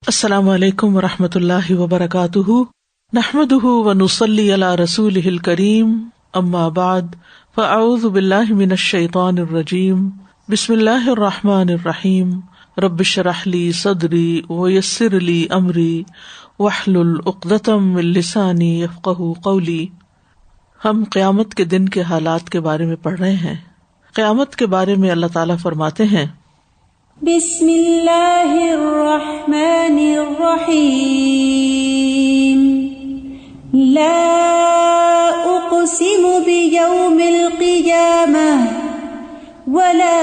السلام علیکم ورحمۃ اللہ وبرکاتہ، نحمدہ ونصلی علی رسولہ الکریم، اما بعد فاعوذ باللہ من الشیطان الرجیم، بسم اللہ الرحمن الرحیم، رب اشرح لی صدری ویسر لی امری واحلل عقدۃ من لسانی یفقہوا قولی۔ ہم قیامت کے دن کے حالات کے بارے میں پڑھ رہے ہیں۔ قیامت کے بارے میں اللہ تعالیٰ فرماتے ہیں، بسم اللہ الرحمن الرحیم، لا اقسم بیوم القیامہ ولا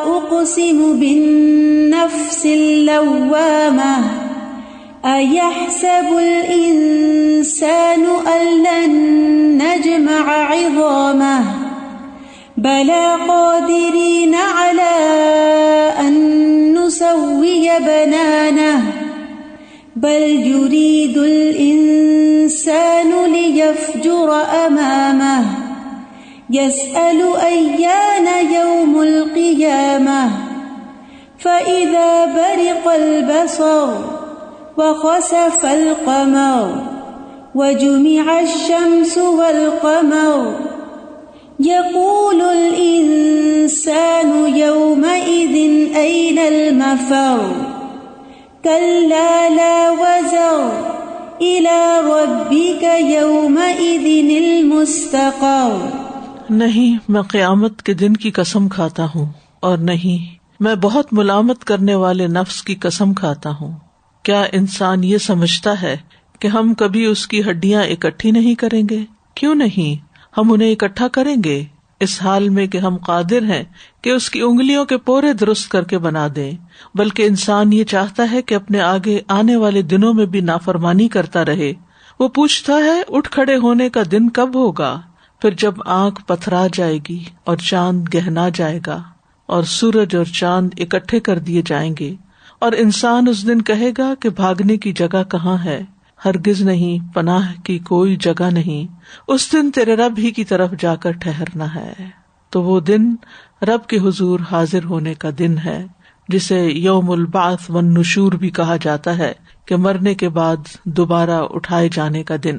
اقسم بالنفس اللوامہ، ایحسب الانسان ان لن نجمع عظامہ، بلا قادرین علی ان نسوی بنانہ، بل یرید الانسان لیفجر امامہ، یسأل ایان یوم القیامہ، فإذا برق البصر وخسف القمر وجمع الشمس والقمر، یقول الانسان یومئذ این المفر، کلا لا وزر الی ربک یومئذ المستقر۔ نہیں میں قیامت کے دن کی قسم کھاتا ہوں، اور نہیں میں بہت ملامت کرنے والے نفس کی قسم کھاتا ہوں۔ کیا انسان یہ سمجھتا ہے کہ ہم کبھی اس کی ہڈیاں اکٹھی نہیں کریں گے؟ کیوں نہیں، ہم انہیں اکٹھا کریں گے، اس حال میں کہ ہم قادر ہیں کہ اس کی انگلیوں کے پورے درست کر کے بنا دیں۔ بلکہ انسان یہ چاہتا ہے کہ اپنے آگے آنے والے دنوں میں بھی نافرمانی کرتا رہے۔ وہ پوچھتا ہے اٹھ کھڑے ہونے کا دن کب ہوگا؟ پھر جب آنکھ پتھرا جائے گی اور چاند گہنا جائے گا اور سورج اور چاند اکٹھے کر دیے جائیں گے، اور انسان اس دن کہے گا کہ بھاگنے کی جگہ کہاں ہے؟ ہرگز نہیں، پناہ کی کوئی جگہ نہیں، اس دن تیرے رب ہی کی طرف جا کر ٹھہرنا ہے۔ تو وہ دن رب کے حضور حاضر ہونے کا دن ہے، جسے یوم البعث والنشور بھی کہا جاتا ہے، کہ مرنے کے بعد دوبارہ اٹھائے جانے کا دن۔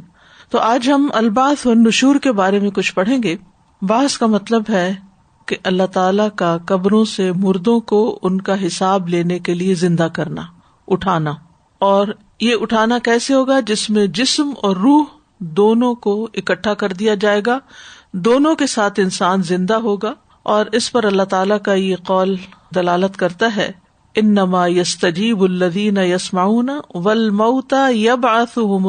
تو آج ہم البعث والنشور کے بارے میں کچھ پڑھیں گے۔ بعث کا مطلب ہے کہ اللہ تعالیٰ کا قبروں سے مردوں کو ان کا حساب لینے کے لیے زندہ کرنا، اٹھانا۔ اور یہ اٹھانا کیسے ہوگا؟ جس میں جسم اور روح دونوں کو اکٹھا کر دیا جائے گا، دونوں کے ساتھ انسان زندہ ہوگا۔ اور اس پر اللہ تعالیٰ کا یہ قول دلالت کرتا ہے، انما یستجیب الذین یسمعون والموتى یبعثهم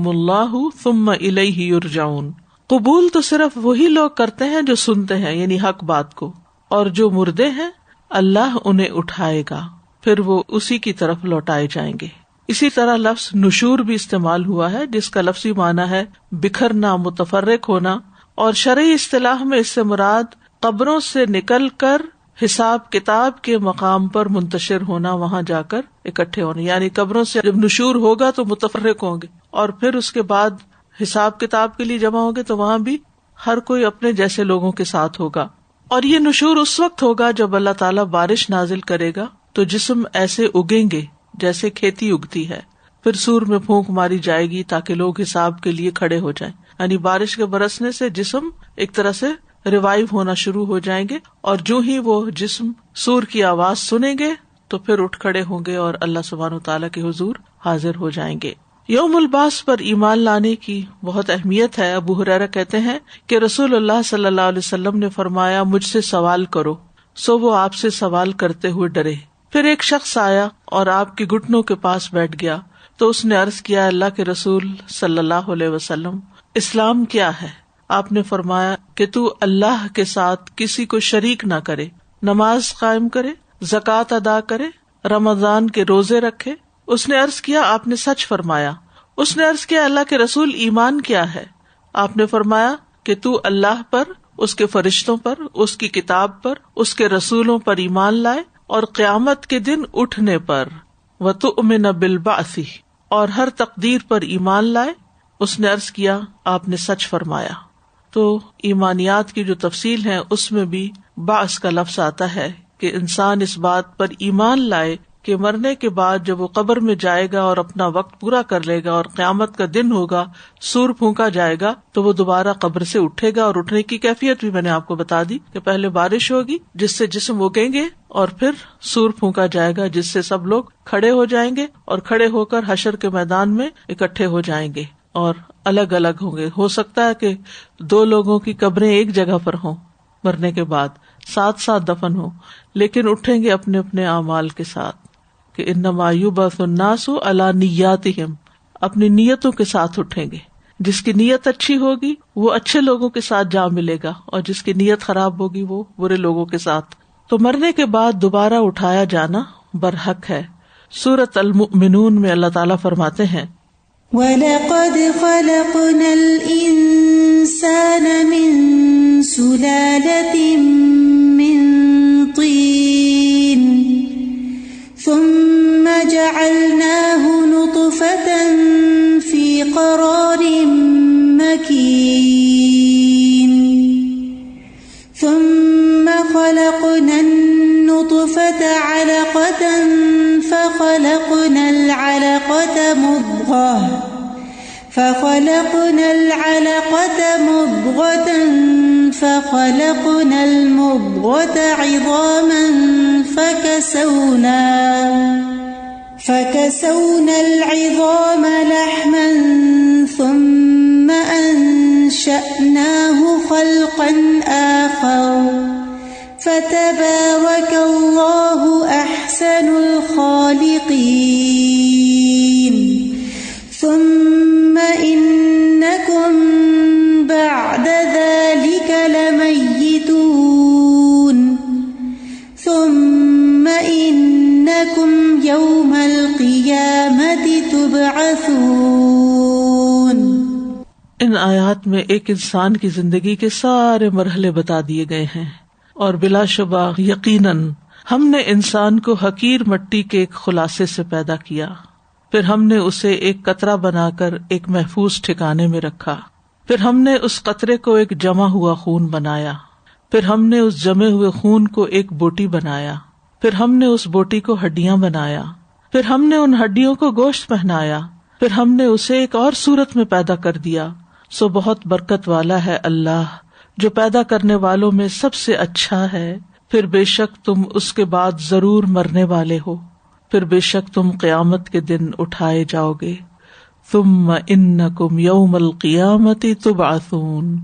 اللہ ثم الیہ یرجعون۔ قبول تو صرف وہی لوگ کرتے ہیں جو سنتے ہیں، یعنی حق بات کو، اور جو مردے ہیں اللہ انہیں اٹھائے گا، پھر وہ اسی کی طرف لوٹائے جائیں گے۔ اسی طرح لفظ نشور بھی استعمال ہوا ہے، جس کا لفظی معنی ہے بکھرنا، متفرق ہونا، اور شرعی اصطلاح میں اس سے مراد قبروں سے نکل کر حساب کتاب کے مقام پر منتشر ہونا، وہاں جا کر اکٹھے ہونا۔ یعنی قبروں سے جب نشور ہوگا تو متفرق ہوں گے، اور پھر اس کے بعد حساب کتاب کے لیے جمع ہوں گے، تو وہاں بھی ہر کوئی اپنے جیسے لوگوں کے ساتھ ہوگا۔ اور یہ نشور اس وقت ہوگا جب اللہ تعالیٰ بارش نازل کرے گا، تو جسم ایسے اگیں گے جیسے کھیتی اگتی ہے، پھر سور میں پھونک ماری جائے گی تاکہ لوگ حساب کے لیے کھڑے ہو جائیں۔ یعنی بارش کے برسنے سے جسم ایک طرح سے ریوائیو ہونا شروع ہو جائیں گے، اور جو ہی وہ جسم سور کی آواز سنیں گے تو پھر اٹھ کھڑے ہوں گے اور اللہ سبحانہ وتعالیٰ کے حضور حاضر ہو جائیں گے۔ یوم البعث پر ایمان لانے کی بہت اہمیت ہے۔ ابو ہریرہ کہتے ہیں کہ رسول اللہ صلی اللہ علیہ وسلم نے فرمایا، مجھ سے سوال کرو، سو وہ آپ سے سوال کرتے ہوئے ڈرے۔ پھر ایک شخص آیا اور آپ کے گھٹنوں کے پاس بیٹھ گیا، تو اس نے عرض کیا، اللہ کے رسول صلی اللہ علیہ وسلم، اسلام کیا ہے؟ آپ نے فرمایا کہ تو اللہ کے ساتھ کسی کو شریک نہ کرے، نماز قائم کرے، زکوٰۃ ادا کرے، رمضان کے روزے رکھے۔ اس نے عرض کیا، آپ نے سچ فرمایا۔ اس نے عرض کیا، اللہ کے رسول ایمان کیا ہے؟ آپ نے فرمایا کہ تو اللہ پر، اس کے فرشتوں پر، اس کی کتاب پر، اس کے رسولوں پر ایمان لائے، اور قیامت کے دن اٹھنے پر، وَتُؤْمِنَ بِالْبَعْثِ، اور ہر تقدیر پر ایمان لائے۔ اس نے عرض کیا، آپ نے سچ فرمایا۔ تو ایمانیات کی جو تفصیل ہے اس میں بھی بعث کا لفظ آتا ہے کہ انسان اس بات پر ایمان لائے کہ مرنے کے بعد جب وہ قبر میں جائے گا اور اپنا وقت پورا کر لے گا اور قیامت کا دن ہوگا، سور پھونکا جائے گا تو وہ دوبارہ قبر سے اٹھے گا. اور اٹھنے کی کیفیت بھی میں نے آپ کو بتا دی کہ پہلے بارش ہوگی جس سے جسم اگیں گے، اور پھر سور پھونکا جائے گا جس سے سب لوگ کھڑے ہو جائیں گے، اور کھڑے ہو کر حشر کے میدان میں اکٹھے ہو جائیں گے اور الگ الگ ہوں گے. ہو سکتا ہے کہ 2 لوگوں کی قبریں ایک جگہ پر ہوں مرنے کے بعد، ساتھ ساتھ دفن ہوں، لیکن اٹھیں گے اپنے اپنے اعمال کے ساتھ، کہ انما یبعث الناس علی نیاتہم، اپنی نیتوں کے ساتھ اٹھیں گے. جس کی نیت اچھی ہوگی وہ اچھے لوگوں کے ساتھ جا ملے گا، اور جس کی نیت خراب ہوگی وہ برے لوگوں کے ساتھ. تو مرنے کے بعد دوبارہ اٹھایا جانا برحق ہے. سورۃ المؤمنون میں اللہ تعالیٰ فرماتے ہیں وَلَقَدْ خَلَقْنَا الْإِنسَانَ مِنْ سُلَالَةٍ مِّن طِينٍ ثُمَّ جَعَلْنَاهُ نُطْفَةً فِي قَرَارٍ مَّكِينٍ ثُمَّ خَلَقْنَا النُّطْفَةَ عَلَقَةً فَخَلَقْنَا الْعَلَقَةَ مُضْغَةً فَخَلَقْنَا الْمُضْغَةَ عِظَامًا فَكَسَوْنَا الْعِظَامَ لَحْمًا ثُمَّ أَنشَأْنَاهُ خَلْقًا آخَرَ فَتَبَارَكَ اللَّهُ أَحْسَنُ الْخَالِقِينَ. ثُمَّ إِنَّكُمْ بَعْدَ ذَلِكَ لَمَيِّتُونَ ثُمَّ إِنَّكُمْ يَوْمَ الْقِيَامَةِ تُبْعَثُونَ. ان آیات میں ایک انسان کی زندگی کے سارے مرحلے بتا دیے گئے ہیں، اور بلا شبہ یقیناً ہم نے انسان کو حقیر مٹی کے ایک خلاصے سے پیدا کیا، پھر ہم نے اسے ایک قطرہ بنا کر ایک محفوظ ٹھکانے میں رکھا، پھر ہم نے اس قطرے کو ایک جمع ہوا خون بنایا، پھر ہم نے اس جمے ہوئے خون کو ایک بوٹی بنایا، پھر ہم نے اس بوٹی کو ہڈیاں بنایا، پھر ہم نے ان ہڈیوں کو گوشت پہنایا، پھر ہم نے اسے ایک اور صورت میں پیدا کر دیا. سو بہت برکت والا ہے اللہ جو پیدا کرنے والوں میں سب سے اچھا ہے. پھر بے شک تم اس کے بعد ضرور مرنے والے ہو، پھر بے شک تم قیامت کے دن اٹھائے جاؤ گے. ثم انکم یوم القیامت تبعثون.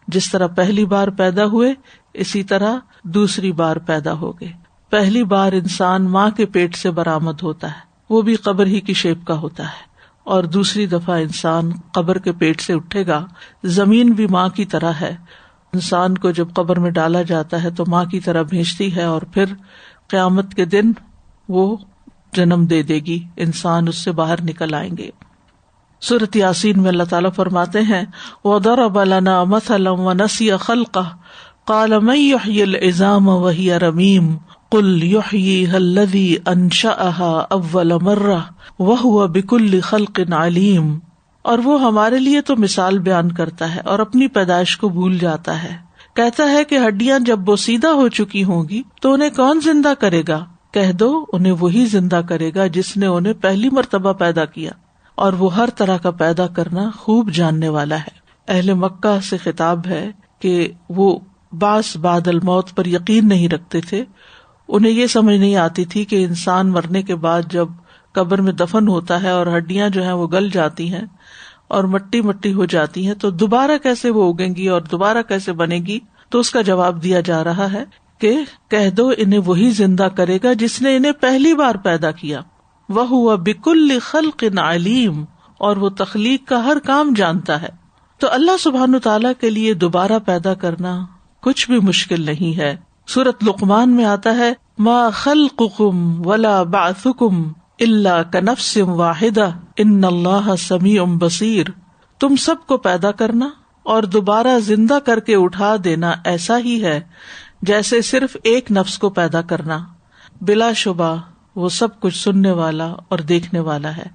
جس طرح پہلی بار پیدا ہوئے اسی طرح دوسری بار پیدا ہوگے. پہلی بار انسان ماں کے پیٹ سے برآمد ہوتا ہے، وہ بھی قبر ہی کی شیپ کا ہوتا ہے، اور دوسری دفعہ انسان قبر کے پیٹ سے اٹھے گا. زمین بھی ماں کی طرح ہے، انسان کو جب قبر میں ڈالا جاتا ہے تو ماں کی طرح بھیجتی ہے، اور پھر قیامت کے دن وہ جنم دے دے گی، انسان اس سے باہر نکل آئیں گے. سورۃ یاسین میں اللہ تعالیٰ فرماتے ہیں وَضَرَبَ لَنَا مَثَلًا وَنَسِیَ خَلْقَهُ قَالَ مَن يُحْيِي الْعِظَامَ وَهِيَ رَمِيمٌ قُلْ يُحْيِيهَا الَّذِي أَنشَأَهَا أَوَّلَ مَرَّةٍ وَهُوَ بِكُلِّ خَلْقٍ عَلِيمٌ. اور وہ ہمارے لیے تو مثال بیان کرتا ہے اور اپنی پیدائش کو بھول جاتا ہے. کہتا ہے کہ ہڈیاں جب بوسیدہ ہو چکی ہوں گی تو انہیں کون زندہ کرے گا؟ کہہ دو انہیں وہی زندہ کرے گا جس نے انہیں پہلی مرتبہ پیدا کیا، اور وہ ہر طرح کا پیدا کرنا خوب جاننے والا ہے. اہل مکہ سے خطاب ہے کہ وہ بعث بعد الموت پر یقین نہیں رکھتے تھے. انہیں یہ سمجھ نہیں آتی تھی کہ انسان مرنے کے بعد جب قبر میں دفن ہوتا ہے اور ہڈیاں جو ہیں وہ گل جاتی ہیں اور مٹی مٹی ہو جاتی ہیں، تو دوبارہ کیسے وہ اگیں گی اور دوبارہ کیسے بنے گی. تو اس کا جواب دیا جا رہا ہے کہ کہہ دو انہیں وہی زندہ کرے گا جس نے انہیں پہلی بار پیدا کیا. وَهُوَ بِكُلِّ خَلْقٍ عَلِيمٌ. اور وہ تخلیق کا ہر کام جانتا ہے. تو اللہ سبحانہ تعالیٰ کے لیے دوبارہ پیدا کرنا کچھ بھی مشکل نہیں ہے. سورۃ لقمان میں آتا ہے مَا خَلْقُكُمْ وَلَا بَعْثُكُمْ إِلَّا كَنَفْسٍ وَاحِدَةٍ إِنَّ اللَّهَ سَمِيعٌ بَصِيرٌ. تم سب کو پیدا کرنا اور دوبارہ زندہ کر کے اٹھا دینا ایسا ہی ہے جیسے صرف ایک نفس کو پیدا کرنا. بلا شبہ وہ سب کچھ سننے والا اور دیکھنے والا ہے.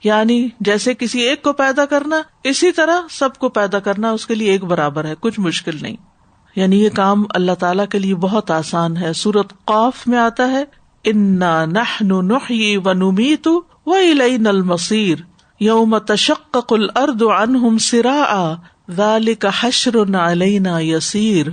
یعنی جیسے کسی ایک کو پیدا کرنا، اسی طرح سب کو پیدا کرنا اس کے لیے ایک برابر ہے، کچھ مشکل نہیں. یعنی یہ کام اللہ تعالیٰ کے لیے بہت آسان ہے. سورۃ قاف میں آتا ہے انا نحن نحیی ونمیت والینا المصیر یوم تشقق الارض عنہم سراعا ذلک حشر علینا یسیر.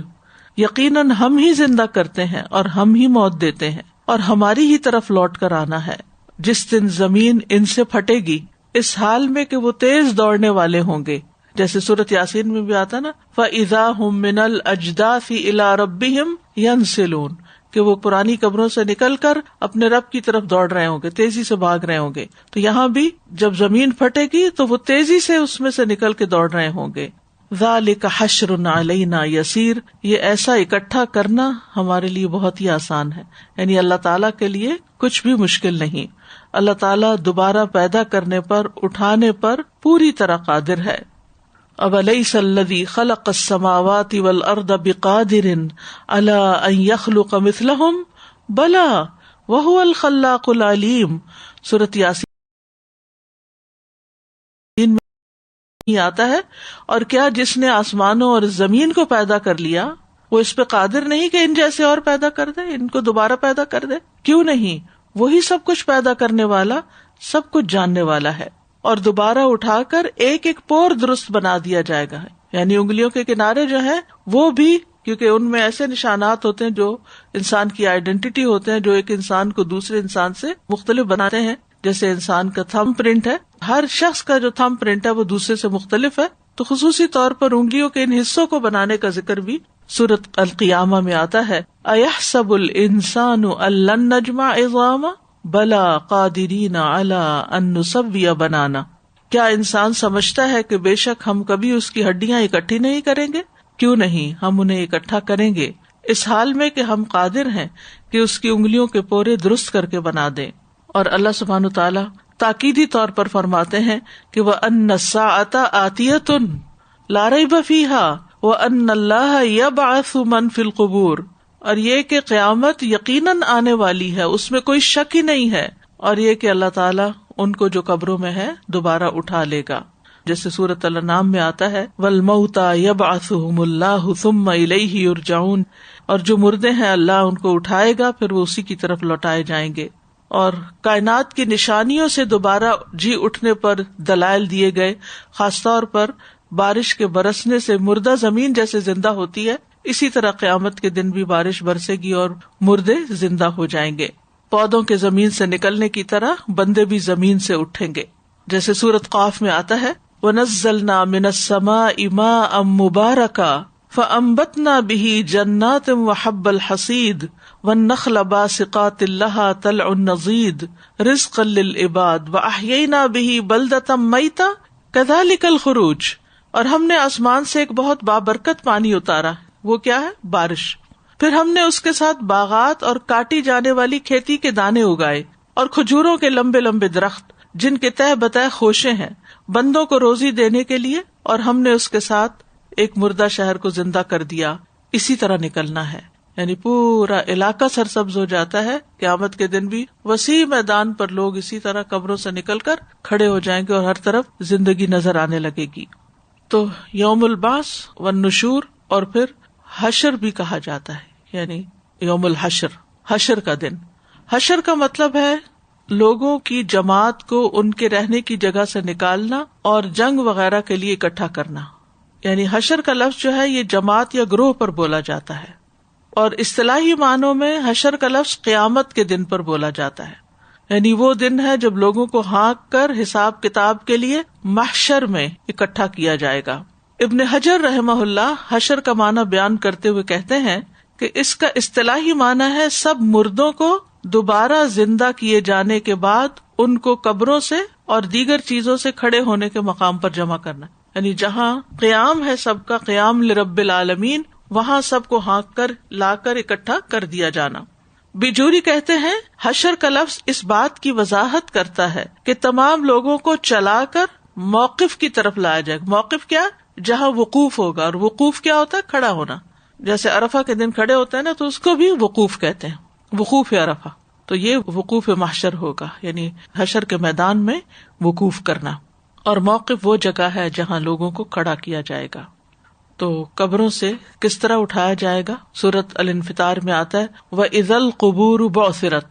یقیناً ہم ہی زندہ کرتے ہیں اور ہم ہی موت دیتے ہیں اور ہماری ہی طرف لوٹ کر آنا ہے. جس دن زمین ان سے پھٹے گی اس حال میں کہ وہ تیز دوڑنے والے ہوں گے. جیسے سورۃ یاسین میں بھی آتا نا فَإِذَا هُم مِّنَ الْأَجْدَاثِ إِلَىٰ رَبِّهِمْ يَنْسِلُونَ کہ وہ پرانی قبروں سے نکل کر اپنے رب کی طرف دوڑ رہے ہوں گے, تیزی سے بھاگ رہے ہوں گے. تو یہاں بھی جب زمین پھٹے گی تو وہ تیزی سے اس میں سے نکل کے دوڑ رہے ہوں گے. ذالک حشر علینا یسیر, یہ ایسا اکٹھا کرنا ہمارے لیے بہت ہی آسان ہے. یعنی اللہ تعالیٰ کے لیے کچھ بھی مشکل نہیں. اللہ تعالیٰ دوبارہ پیدا کرنے پر, اٹھانے پر پوری طرح قادر ہے. اب الیس الذی خلق السماوات والارض بقادر علی ان یخلق مثلہم بلا وہو الخلاق العلیم. سورۃ یاسین آتا ہے اور کیا جس نے آسمانوں اور زمین کو پیدا کر لیا وہ اس پہ قادر نہیں کہ ان جیسے اور پیدا کر دے, ان کو دوبارہ پیدا کر دے؟ کیوں نہیں, وہی سب کچھ پیدا کرنے والا, سب کچھ جاننے والا ہے. اور دوبارہ اٹھا کر ایک ایک پور درست بنا دیا جائے گا. یعنی انگلیوں کے کنارے جو ہیں وہ بھی, کیونکہ ان میں ایسے نشانات ہوتے ہیں جو انسان کی آئیڈینٹی ہوتے ہیں, جو ایک انسان کو دوسرے انسان سے مختلف بناتے ہیں. جیسے انسان کا تھم پرنٹ ہے, ہر شخص کا جو تھم پرنٹ ہے وہ دوسرے سے مختلف ہے. تو خصوصی طور پر انگلیوں کے ان حصوں کو بنانے کا ذکر بھی سورۃ القیامہ میں آتا ہے. اَيَحْسَبُ الْإِنسَانُ أَن لَّن نَّجْمَعَ عِظَامَهُ بلا قادرین علی ان نسوی بنانا. کیا انسان سمجھتا ہے کہ بے شک ہم کبھی اس کی ہڈیاں اکٹھی نہیں کریں گے؟ کیوں نہیں, ہم انہیں اکٹھا کریں گے اس حال میں کہ ہم قادر ہیں کہ اس کی انگلیوں کے پورے درست کر کے بنا دیں. اور اللہ سبحانہ تعالیٰ تاکیدی طور پر فرماتے ہیں کہ وَأَنَّ السَّاعَةَ آتِيَةٌ لَا رَيْبَ فِيهَا وَأَنَّ اللَّهَ يَبْعَثُ مَن فِي الْقُبُورِ. اور یہ کہ قیامت یقیناً آنے والی ہے, اس میں کوئی شک ہی نہیں ہے. اور یہ کہ اللہ تعالیٰ ان کو جو قبروں میں ہے دوبارہ اٹھا لے گا. جیسے سورۃ الانعام میں آتا ہے وَالْمَوْتَى يَبْعَثُهُمُ اللَّهُ ثُمَّ إِلَيْهِ يُرْجَعُونَ. اور جو مردے ہیں اللہ ان کو اٹھائے گا, پھر وہ اسی کی طرف لوٹائے جائیں گے. اور کائنات کی نشانیوں سے دوبارہ جی اٹھنے پر دلائل دیے گئے. خاص طور پر بارش کے برسنے سے مردہ زمین جیسے زندہ ہوتی ہے, اسی طرح قیامت کے دن بھی بارش برسے گی اور مردے زندہ ہو جائیں گے. پودوں کے زمین سے نکلنے کی طرح بندے بھی زمین سے اٹھیں گے. جیسے سورۃ قاف میں آتا ہے وَنَزَّلْنَا مِنَ السَّمَاءِ مَاءً مُبَارَكًا فَأَنبَتْنَا بِهِ جَنَّاتٍ وَحَبَّ الْحَصِيدِ وَالنَّخْلَ بَاسِقَاتٍ لَهَا طَلْعٌ نَضِيدٌ رِزْقًا لِلْعِبَادِ وَأَحْيَيْنَا بِهِ بَلْدَةً مَيْتًا كَذَلِكَ الْخُرُوجُ. اور ہم نے آسمان سے ایک بہت بابرکت پانی اتارا, وہ کیا ہے؟ بارش. پھر ہم نے اس کے ساتھ باغات اور کاٹی جانے والی کھیتی کے دانے اگائے اور کھجوروں کے لمبے لمبے درخت جن کے تہ بتہ خوشے ہیں, بندوں کو روزی دینے کے لیے. اور ہم نے اس کے ساتھ ایک مردہ شہر کو زندہ کر دیا. اسی طرح نکلنا ہے, یعنی پورا علاقہ سرسبز ہو جاتا ہے. قیامت کے دن بھی وسیع میدان پر لوگ اسی طرح قبروں سے نکل کر کھڑے ہو جائیں گے اور ہر طرف زندگی نظر آنے لگے گی. تو یوم البعث والنشور, اور پھر حشر بھی کہا جاتا ہے, یعنی یوم الحشر, حشر کا دن. حشر کا مطلب ہے لوگوں کی جماعت کو ان کے رہنے کی جگہ سے نکالنا اور جنگ وغیرہ کے لیے اکٹھا کرنا. یعنی حشر کا لفظ جو ہے یہ جماعت یا گروہ پر بولا جاتا ہے. اور اصطلاحی معنوں میں حشر کا لفظ قیامت کے دن پر بولا جاتا ہے. یعنی وہ دن ہے جب لوگوں کو ہانک کر حساب کتاب کے لیے محشر میں اکٹھا کیا جائے گا. ابن حجر رحمہ اللہ حشر کا معنی بیان کرتے ہوئے کہتے ہیں کہ اس کا اصطلاحی معنی ہے سب مردوں کو دوبارہ زندہ کیے جانے کے بعد ان کو قبروں سے اور دیگر چیزوں سے کھڑے ہونے کے مقام پر جمع کرنا. یعنی جہاں قیام ہے سب کا, قیام لرب العالمین, وہاں سب کو ہانک کر لا کر اکٹھا کر دیا جانا. بیجوری کہتے ہیں حشر کا لفظ اس بات کی وضاحت کرتا ہے کہ تمام لوگوں کو چلا کر موقف کی طرف لایا جائے. موقف کیا؟ جہاں وقوف ہوگا. اور وقوف کیا ہوتا ہے؟ کھڑا ہونا. جیسے عرفہ کے دن کھڑے ہوتے ہیں نا, تو اس کو بھی وقوف کہتے ہیں, وقوف عرفہ. تو یہ وقوف محشر ہوگا, یعنی حشر کے میدان میں وقوف کرنا. اور موقف وہ جگہ ہے جہاں لوگوں کو کھڑا کیا جائے گا. تو قبروں سے کس طرح اٹھایا جائے گا؟ سورۃ الانفطار میں آتا ہے وَإِذَا الْقُبُورُ بُعْثِرَتْ،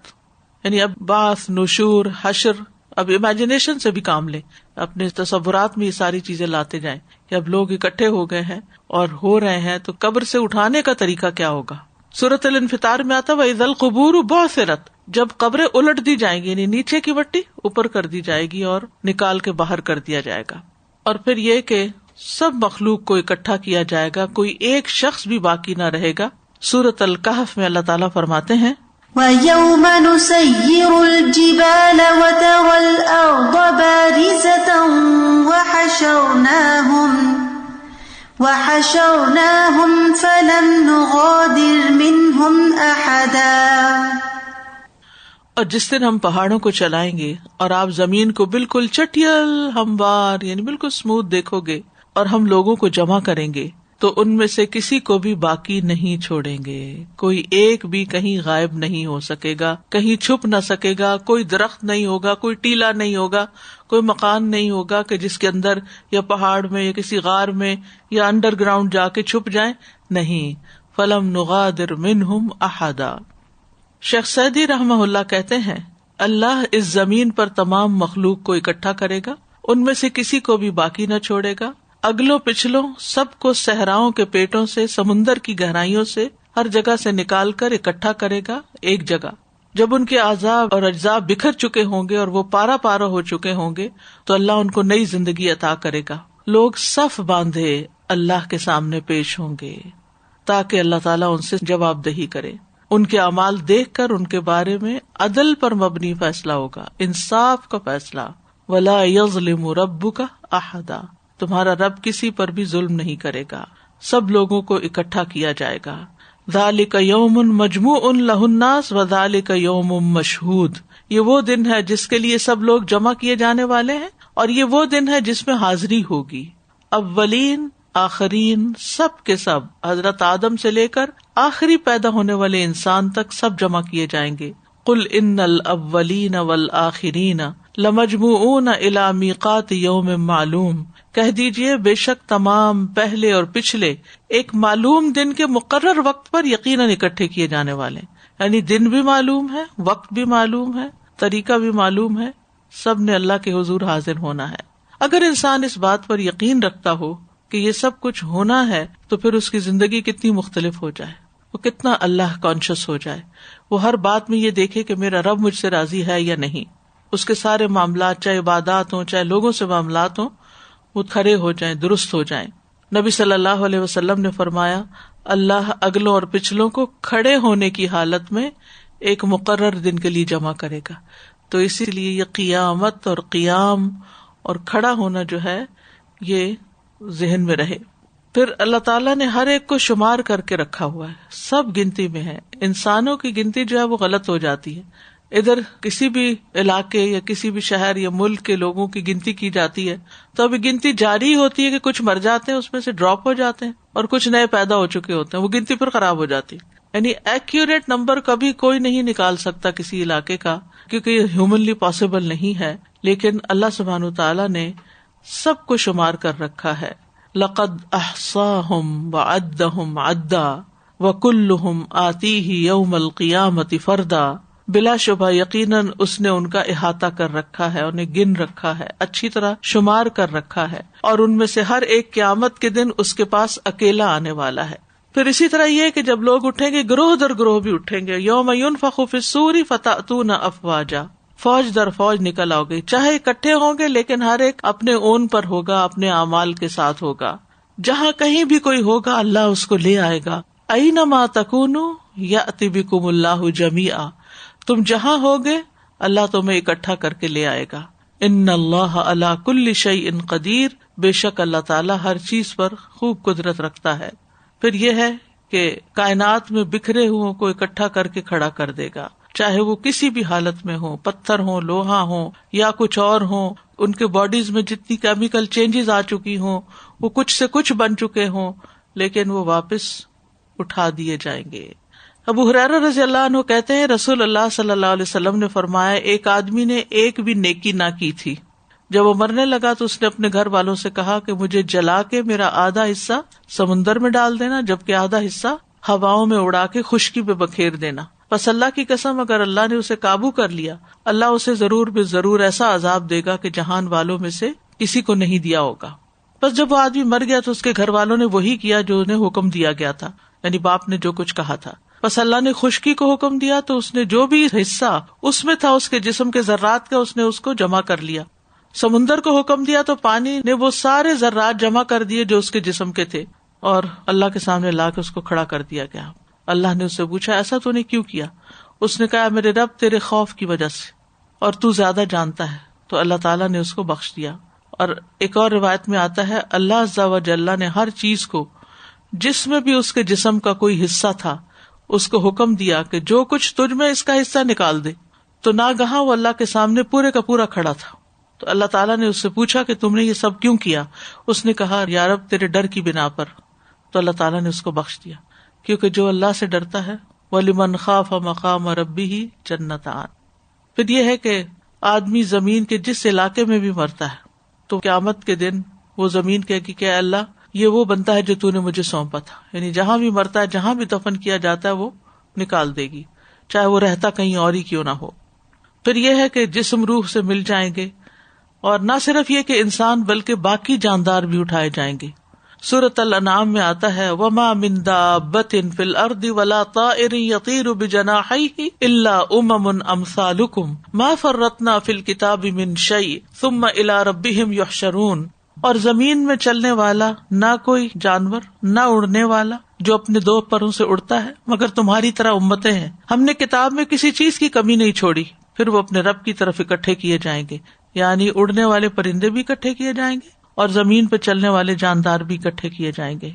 یعنی اب بعث، نشور، حشر، اب امیجنیشن سے بھی کام لیں، اپنے تصورات میں یہ ساری چیزیں لاتے جائیں کہ اب لوگ اکٹھے ہو گئے ہیں اور ہو رہے ہیں، تو قبر سے اٹھانے کا طریقہ کیا ہوگا؟ سورۃ الانفطار میں آتا ہے وَإِذَا الْقُبُورُ بُعْثِرَتْ، جب قبریں الٹ دی جائیں گی، یعنی نیچے کی مٹی اوپر کر دی جائے گی اور نکال کے باہر کر دیا جائے گا. اور پھر یہ کہ سب مخلوق کو اکٹھا کیا جائے گا، کوئی ایک شخص بھی باقی نہ رہے گا. سورۃ الکہف میں اللہ تعالیٰ فرماتے ہیں وَيَوْمَ نُسَيِّرُ الْجِبَالَ وَتَرَى الْأَرْضَ بَارِزَةً وَحَشَرْنَاهُمْ فَلَمْ نُغَادِرْ مِنْهُمْ أَحَدًا. اور جس دن ہم پہاڑوں کو چلائیں گے اور آپ زمین کو بالکل چٹیل ہموار یعنی بالکل اسموتھ دیکھو گے، اور ہم لوگوں کو جمع کریں گے تو ان میں سے کسی کو بھی باقی نہیں چھوڑیں گے. کوئی ایک بھی کہیں غائب نہیں ہو سکے گا، کہیں چھپ نہ سکے گا. کوئی درخت نہیں ہوگا، کوئی ٹیلا نہیں ہوگا، کوئی مکان نہیں ہوگا کہ جس کے اندر یا پہاڑ میں یا کسی غار میں یا انڈر گراؤنڈ جا کے چھپ جائیں. نہیں، فلم نغادر منہم احدا. شیخ سعدی رحمہ اللہ کہتے ہیں اللہ اس زمین پر تمام مخلوق کو اکٹھا کرے گا، ان میں سے کسی کو بھی باقی نہ چھوڑے گا. اگلوں پچھلوں سب کو صحراؤں کے پیٹوں سے، سمندر کی گہرائیوں سے، ہر جگہ سے نکال کر اکٹھا کرے گا ایک جگہ. جب ان کے اعضاء اور اجزاء بکھر چکے ہوں گے اور وہ پارا پارا ہو چکے ہوں گے تو اللہ ان کو نئی زندگی عطا کرے گا. لوگ صف باندھے اللہ کے سامنے پیش ہوں گے تاکہ اللہ تعالیٰ ان سے جواب دہی کرے. ان کے اعمال دیکھ کر ان کے بارے میں عدل پر مبنی فیصلہ ہوگا، انصاف کا فیصلہ. وَلَا يَظْلِمُ رَبُّكَ أَحَدًا، تمہارا رب کسی پر بھی ظلم نہیں کرے گا. سب لوگوں کو اکٹھا کیا جائے گا. ذَلِكَ يَوْمٌ مَجْمُوعٌ لَهُ النَّاسُ وَذَلِكَ يَوْمٌ مَشْهُودٌ، یہ وہ دن ہے جس کے لیے سب لوگ جمع کیے جانے والے ہیں، اور یہ وہ دن ہے جس میں حاضری ہوگی. اولین آخرین سب کے سب، حضرت آدم سے لے کر آخری پیدا ہونے والے انسان تک سب جمع کیے جائیں گے. قل ان الاولین والآخرین لمجموعون الی میقات یوم معلوم، کہہ دیجئے بے شک تمام پہلے اور پچھلے ایک معلوم دن کے مقرر وقت پر یقیناً اکٹھے کیے جانے والے. یعنی دن بھی معلوم ہے، وقت بھی معلوم ہے، طریقہ بھی معلوم ہے، سب نے اللہ کے حضور حاضر ہونا ہے. اگر انسان اس بات پر یقین رکھتا ہو کہ یہ سب کچھ ہونا ہے تو پھر اس کی زندگی کتنی مختلف ہو جائے، وہ کتنا اللہ کانشیس ہو جائے. وہ ہر بات میں یہ دیکھے کہ میرا رب مجھ سے راضی ہے یا نہیں. اس کے سارے معاملات، چاہے عبادات ہوں چاہے لوگوں سے معاملات ہوں، وہ کھڑے ہو جائیں، درست ہو جائیں. نبی صلی اللہ علیہ وسلم نے فرمایا اللہ اگلوں اور پچھلوں کو کھڑے ہونے کی حالت میں ایک مقرر دن کے لیے جمع کرے گا. تو اسی لیے یہ قیامت اور قیام اور کھڑا ہونا جو ہے یہ ذہن میں رہے. پھر اللہ تعالیٰ نے ہر ایک کو شمار کر کے رکھا ہوا ہے، سب گنتی میں ہے. انسانوں کی گنتی جو ہے وہ غلط ہو جاتی ہے. ادھر کسی بھی علاقے یا کسی بھی شہر یا ملک کے لوگوں کی گنتی کی جاتی ہے تو ابھی گنتی جاری ہوتی ہے کہ کچھ مر جاتے ہیں، اس میں سے ڈراپ ہو جاتے ہیں، اور کچھ نئے پیدا ہو چکے ہوتے ہیں، وہ گنتی پھر خراب ہو جاتی. یعنی ایکوریٹ نمبر کبھی کوئی نہیں نکال سکتا کسی علاقے کا، کیونکہ یہ ہیومنلی پاسبل نہیں ہے. لیکن اللہ سبحانہ وتعالیٰ نے سب کو شمار کر رکھا ہے. لقد احصاہم وعدہم عدا وکلہم آتیہ یوم القیامۃ فردا، بلا شبہ یقیناً اس نے ان کا احاطہ کر رکھا ہے، انہیں گن رکھا ہے، اچھی طرح شمار کر رکھا ہے، اور ان میں سے ہر ایک قیامت کے دن اس کے پاس اکیلا آنے والا ہے. پھر اسی طرح یہ کہ جب لوگ اٹھیں گے گروہ در گروہ بھی اٹھیں گے. یوم ینفخ فی الصور فتأتون افواجا، فوج در فوج نکل آؤ گے، چاہے اکٹھے ہوں گے لیکن ہر ایک اپنے اون پر ہوگا، اپنے اعمال کے ساتھ ہوگا. جہاں کہیں بھی کوئی ہوگا اللہ اس کو لے آئے گا. اینما تکونوا یأتی بکم اللہ جمیعا، تم جہاں ہوگے اللہ تمہیں اکٹھا کر کے لے آئے گا. ان اللہ علی کل شیء قدیر، بے شک اللہ تعالیٰ ہر چیز پر خوب قدرت رکھتا ہے. پھر یہ ہے کہ کائنات میں بکھرے ہوئوں کو اکٹھا کر کے کھڑا کر دے گا، چاہے وہ کسی بھی حالت میں ہوں، پتھر ہوں، لوہا ہوں یا کچھ اور ہوں. ان کے باڈیز میں جتنی کیمیکل چینجز آ چکی ہوں، وہ کچھ سے کچھ بن چکے ہوں، لیکن وہ واپس اٹھا دیے جائیں گے. ابو ہریرہ رضی اللہ عنہ کہتے ہیں رسول اللہ صلی اللہ علیہ وسلم نے فرمایا ایک آدمی نے ایک بھی نیکی نہ کی تھی جب وہ مرنے لگا تو اس نے اپنے گھر والوں سے کہا کہ مجھے جلا کے میرا آدھا حصہ سمندر میں ڈال دینا، جبکہ آدھا حصہ ہواؤں میں اڑا کے خشکی پہ بکھیر دینا۔ پس اللہ کی قسم اگر اللہ نے اسے قابو کر لیا، اللہ اسے ضرور بے ضرور ایسا عذاب دے گا کہ جہان والوں میں سے کسی کو نہیں دیا ہوگا۔ بس جب وہ آدمی مر گیا تو اس کے گھر والوں نے وہی کیا جو انہیں حکم دیا گیا تھا، یعنی باپ نے جو کچھ کہا تھا۔ بس اللہ نے خشکی کو حکم دیا تو اس نے جو بھی حصہ اس میں تھا اس کے جسم کے ذرات کا، اس نے اس کو جمع کر لیا۔ سمندر کو حکم دیا تو پانی نے وہ سارے ذرات جمع کر دیے جو اس کے جسم کے تھے، اور اللہ کے سامنے لا کے اس کو کھڑا کر دیا گیا۔ اللہ نے اس سے پوچھا ایسا تو نے کیوں کیا؟ اس نے کہا میرے رب تیرے خوف کی وجہ سے، اور تو زیادہ جانتا ہے۔ تو اللہ تعالیٰ نے اس کو بخش دیا۔ اور ایک اور روایت میں آتا ہے اللہ عز و جل نے ہر چیز کو جس میں بھی اس کے جسم کا کوئی حصہ تھا اس کو حکم دیا کہ جو کچھ تجھ میں اس کا حصہ نکال دے، تو ناگہاں وہ اللہ کے سامنے پورے کا پورا کھڑا تھا۔ تو اللہ تعالیٰ نے اس سے پوچھا کہ تم نے یہ سب کیوں کیا؟ اس نے کہا یا رب تیرے ڈر کی بنا پر۔ تو اللہ تعالیٰ نے اس کو بخش دیا، کیونکہ جو اللہ سے ڈرتا ہے وَلِمَنْ خَافَ مَقَامَ رَبِّهِ جَنَّتَانِ۔ پھر یہ ہے کہ آدمی زمین کے جس علاقے میں بھی مرتا ہے تو قیامت کے دن وہ زمین کہے گی کہ اللہ یہ وہ بنتا ہے جو تو نے مجھے سونپا تھا، یعنی جہاں بھی مرتا ہے جہاں بھی دفن کیا جاتا ہے وہ نکال دے گی، چاہے وہ رہتا کہیں اور ہی کیوں نہ ہو۔ پھر یہ ہے کہ جسم روح سے مل جائیں گے، اور نہ صرف یہ کہ انسان بلکہ باقی جاندار بھی اٹھائے جائیں گے۔ سورۃ الانعام میں آتا ہے وَمَا مِن دَابَّةٍ فِي الْأَرْضِ وَلَا طَائِرٍ يَطِيرُ بِجَنَاحَيْهِ إِلَّا أُمَمٌ أَمْثَالُكُمْ مَا فَرَّطْنَا فِي الْكِتَابِ مِن شَيْءٍ ثُمَّ إِلَىٰ رَبِّهِمْ يُحْشَرُونَ۔ اور زمین میں چلنے والا نہ کوئی جانور نہ اڑنے والا جو اپنے دو پروں سے اڑتا ہے مگر تمہاری طرح امتیں ہیں، ہم نے کتاب میں کسی چیز کی کمی نہیں چھوڑی، پھر وہ اپنے رب کی طرف اکٹھے کیے جائیں گے۔ یعنی اڑنے والے پرندے بھی اکٹھے کیے جائیں گے اور زمین پہ چلنے والے جاندار بھی اکٹھے کیے جائیں گے،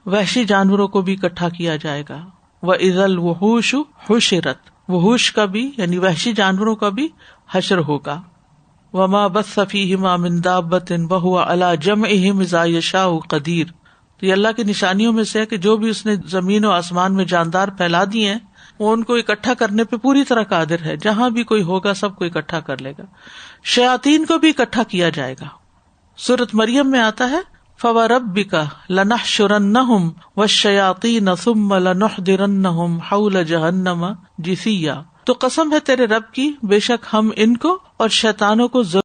وحشی جانوروں کو بھی اکٹھا کیا جائے گا۔ وَإِذَا الْوُحُوشُ حُشِرَتْ، وحوش کا بھی یعنی وحشی جانوروں کا بھی حشر ہوگا۔ وَمَا بَثَّ فِيهِمَا مِن دَابَّةٍ وَهُوَ عَلَىٰ جَمْعِهِمْ إِذَا يَشَاءُ قَدِيرٌ۔ تو یہ اللہ کی نشانیوں میں سے ہے کہ جو بھی اس نے زمین و آسمان میں جاندار پھیلا دیے ہیں وہ ان کو اکٹھا کرنے پہ پوری طرح قادر ہے، جہاں بھی کوئی ہوگا سب کو اکٹھا کر لے گا۔ شیاطین کو بھی اکٹھا کیا جائے گا۔ سورۃ مریم میں آتا ہے فَوَرَبِّكَ لَنَحْشُرَنَّهُمْ وَالشَّيَاطِينَ ثُمَّ لَنُحْضِرَنَّهُمْ حَوْلَ جَهَنَّمَ جِثِيًّا۔ تو قسم ہے تیرے رب کی، بے شک ہم ان کو اور شیطانوں کو ضرور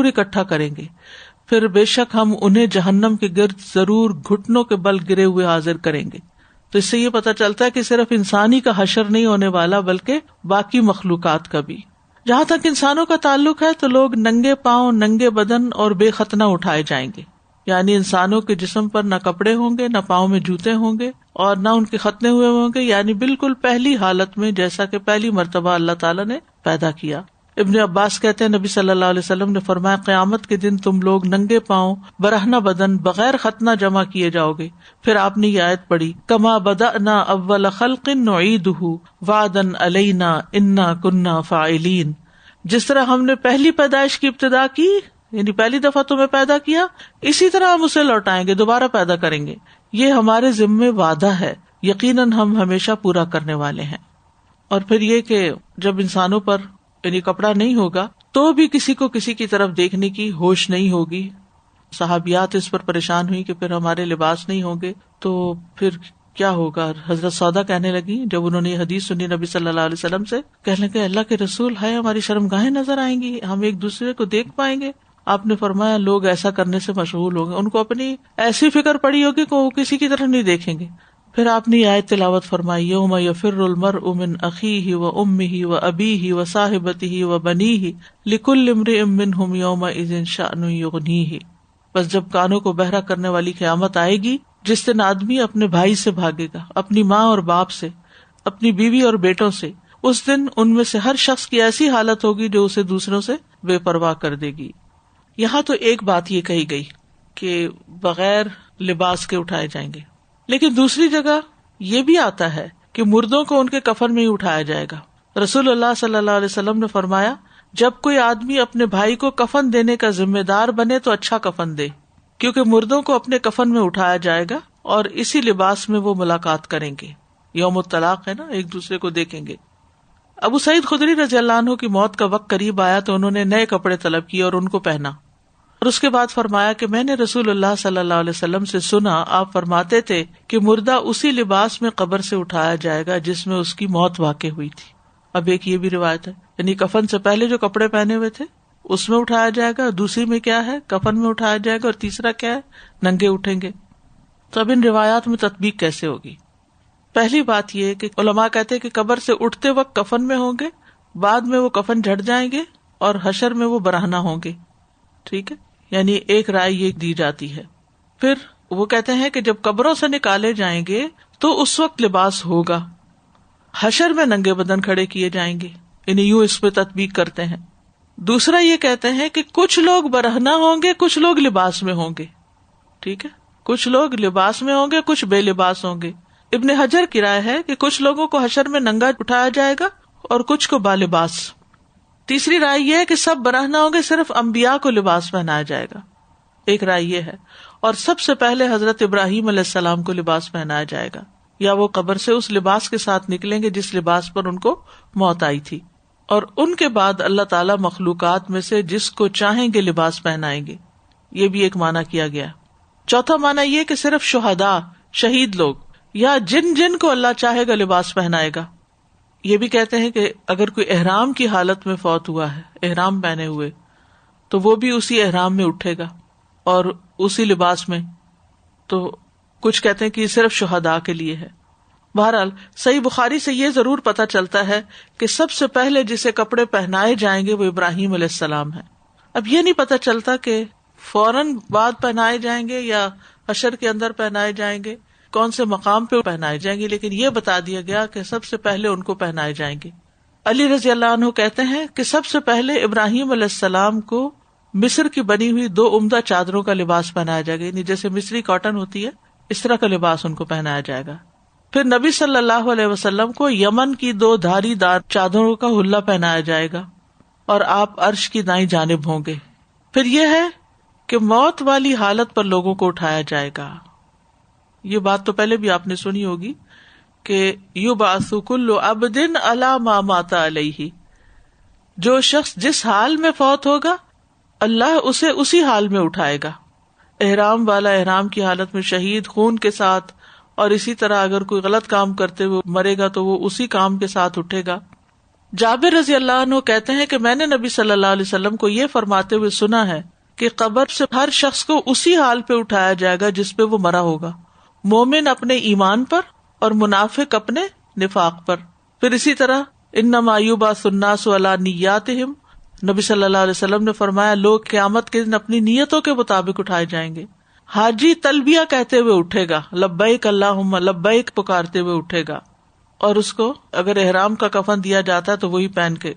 اکٹھا کریں گے، پھر بے شک ہم انہیں جہنم کے گرد ضرور گھٹنوں کے بل گرے ہوئے حاضر کریں گے۔ تو اس سے یہ پتہ چلتا ہے کہ صرف انسانی کا حشر نہیں ہونے والا بلکہ باقی مخلوقات کا بھی۔ جہاں تک انسانوں کا تعلق ہے تو لوگ ننگے پاؤں ننگے بدن اور بے ختنہ اٹھائے جائیں گے، یعنی انسانوں کے جسم پر نہ کپڑے ہوں گے، نہ پاؤں میں جوتے ہوں گے اور نہ ان کے ختنے ہوئے ہوں گے، یعنی بالکل پہلی حالت میں جیسا کہ پہلی مرتبہ اللہ تعالیٰ نے پیدا کیا۔ ابن عباس کہتے ہیں نبی صلی اللہ علیہ وسلم نے فرمایا قیامت کے دن تم لوگ ننگے پاؤں برہنہ بدن بغیر ختنہ جمع کیے جاؤ گے۔ پھر آپ نے یہ آیت پڑھی کما بدأنا اول خلق نعیدہ وعدا علینا انا کنا فاعلین۔ جس طرح ہم نے پہلی پیدائش کی ابتدا کی، یعنی پہلی دفعہ تمہیں پیدا کیا، اسی طرح ہم اسے لوٹائیں گے، دوبارہ پیدا کریں گے، یہ ہمارے ذمے وعدہ ہے، یقیناً ہم ہمیشہ پورا کرنے والے ہیں۔ اور پھر یہ کہ جب انسانوں پر یعنی کپڑا نہیں ہوگا تو بھی کسی کو کسی کی طرف دیکھنے کی ہوش نہیں ہوگی۔ صحابیات اس پر پریشان ہوئی کہ پھر ہمارے لباس نہیں ہوں گے تو پھر کیا ہوگا۔ حضرت سودا کہنے لگی جب انہوں نے یہ حدیث سنی نبی صلی اللہ علیہ وسلم سے، کہنے لگے اللہ کے رسول ہے ہماری شرمگاہیں نظر آئیں گی، ہم ایک دوسرے کو دیکھ پائیں گے۔ آپ نے فرمایا لوگ ایسا کرنے سے مشغول ہوں گے، ان کو اپنی ایسی فکر پڑی ہوگی کہ وہ کسی کی طرف نہیں دیکھیں گے۔ پھر آپ نے آیت تلاوت فرمائی یوم یفر المرء من اخیہ وامہ وابیہ وصاحبتہ وبنیہ لکل امرئ منہم یومئذ شأن یغنیہ۔ بس جب کانوں کو بہرا کرنے والی قیامت آئے گی جس دن آدمی اپنے بھائی سے بھاگے گا، اپنی ماں اور باپ سے، اپنی بیوی اور بیٹوں سے، اس دن ان میں سے ہر شخص کی ایسی حالت ہوگی جو اسے دوسروں سے بے پرواہ کر دے گی۔ یہاں تو ایک بات یہ کہی گئی کہ بغیر لباس کے اٹھائے جائیں گے، لیکن دوسری جگہ یہ بھی آتا ہے کہ مردوں کو ان کے کفن میں ہی اٹھایا جائے گا۔ رسول اللہ صلی اللہ علیہ وسلم نے فرمایا جب کوئی آدمی اپنے بھائی کو کفن دینے کا ذمہ دار بنے تو اچھا کفن دے، کیونکہ مردوں کو اپنے کفن میں اٹھایا جائے گا اور اسی لباس میں وہ ملاقات کریں گے۔ یوم الطلاق ہے نا، ایک دوسرے کو دیکھیں گے۔ ابو سعید خدری رضی اللہ عنہ کی موت کا وقت قریب آیا تو انہوں نے نئے کپڑے طلب کیے اور ان کو پہنا، اور اس کے بعد فرمایا کہ میں نے رسول اللہ صلی اللہ علیہ وسلم سے سنا، آپ فرماتے تھے کہ مردہ اسی لباس میں قبر سے اٹھایا جائے گا جس میں اس کی موت واقع ہوئی تھی۔ اب ایک یہ بھی روایت ہے، یعنی کفن سے پہلے جو کپڑے پہنے ہوئے تھے اس میں اٹھایا جائے گا، دوسری میں کیا ہے کفن میں اٹھایا جائے گا، اور تیسرا کیا ہے ننگے اٹھیں گے۔ تو اب ان روایات میں تطبیق کیسے ہوگی؟ پہلی بات یہ کہ علماء کہتے ہیں کہ قبر سے اٹھتے وقت کفن میں ہوں گے، بعد میں وہ کفن جھڑ جائیں گے اور حشر میں وہ برہنہ ہوں گے، ٹھیک ہے، یعنی ایک رائے یہ دی جاتی ہے۔ پھر وہ کہتے ہیں کہ جب قبروں سے نکالے جائیں گے تو اس وقت لباس ہوگا، حشر میں ننگے بدن کھڑے کیے جائیں گے، یعنی یوں اس پہ تطبیق کرتے ہیں۔ دوسرا یہ کہتے ہیں کہ کچھ لوگ برہنہ ہوں گے، کچھ لوگ لباس میں ہوں گے، ٹھیک ہے، کچھ لوگ لباس میں ہوں گے، کچھ بے لباس ہوں گے۔ ابن حجر کی رائے ہے کہ کچھ لوگوں کو حشر میں ننگا اٹھایا جائے گا اور کچھ کو بالباس۔ تیسری رائے یہ ہے کہ سب برہنہ ہوں گے، صرف انبیاء کو لباس پہنایا جائے گا، ایک رائے یہ ہے، اور سب سے پہلے حضرت ابراہیم علیہ السلام کو لباس پہنایا جائے گا، یا وہ قبر سے اس لباس کے ساتھ نکلیں گے جس لباس پر ان کو موت آئی تھی، اور ان کے بعد اللہ تعالیٰ مخلوقات میں سے جس کو چاہیں گے لباس پہنائیں گے۔ یہ بھی ایک معنی کیا گیا۔ چوتھا معنی یہ کہ صرف شہداء، شہید لوگ، یا جن کو اللہ چاہے گا لباس پہنائے گا۔ یہ بھی کہتے ہیں کہ اگر کوئی احرام کی حالت میں فوت ہوا ہے، احرام پہنے ہوئے، تو وہ بھی اسی احرام میں اٹھے گا اور اسی لباس میں۔ تو کچھ کہتے ہیں کہ یہ صرف شہداء کے لیے ہے۔ بہرحال صحیح بخاری سے یہ ضرور پتہ چلتا ہے کہ سب سے پہلے جسے کپڑے پہنائے جائیں گے وہ ابراہیم علیہ السلام ہے۔ اب یہ نہیں پتہ چلتا کہ فوراً بعد پہنائے جائیں گے یا حشر کے اندر پہنائے جائیں گے، کون سے مقام پہ پہنائے جائیں گے، لیکن یہ بتا دیا گیا کہ سب سے پہلے ان کو پہنائے جائیں گے۔ علی رضی اللہ عنہ کہتے ہیں کہ سب سے پہلے ابراہیم علیہ السلام کو مصر کی بنی ہوئی 2 عمدہ چادروں کا لباس پہنایا جائے گا، یعنی جیسے مصری کاٹن ہوتی ہے اس طرح کا لباس ان کو پہنایا جائے گا۔ پھر نبی صلی اللہ علیہ وسلم کو یمن کی 2 دھاری دار چادروں کا حلہ پہنایا جائے گا، اور آپ عرش کی دائیں جانب ہوں گے۔ پھر یہ ہے کہ موت والی حالت پر لوگوں کو اٹھایا جائے گا۔ یہ بات تو پہلے بھی آپ نے سنی ہوگی کہ یبعث کل عبد علی ما مات علیہ، جو شخص جس حال میں فوت ہوگا اللہ اسے اسی حال میں اٹھائے گا۔ احرام والا احرام کی حالت میں شہید خون کے ساتھ، اور اسی طرح اگر کوئی غلط کام کرتے ہوئے مرے گا تو وہ اسی کام کے ساتھ اٹھے گا۔ جابر رضی اللہ عنہ کہتے ہیں کہ میں نے نبی صلی اللہ علیہ وسلم کو یہ فرماتے ہوئے سنا ہے کہ قبر سے ہر شخص کو اسی حال پہ اٹھایا جائے گا جس پہ وہ مرا ہوگا، مومن اپنے ایمان پر اور منافق اپنے نفاق پر۔ پھر اسی طرح انما یبعث الناس علی نیاتہم، نبی صلی اللہ علیہ وسلم نے فرمایا لوگ قیامت کے دن اپنی نیتوں کے مطابق اٹھائے جائیں گے۔ حاجی تلبیہ کہتے ہوئے اٹھے گا، لبیک اللہم لبیک پکارتے ہوئے اٹھے گا، اور اس کو اگر احرام کا کفن دیا جاتا ہے تو وہی پہن کے۔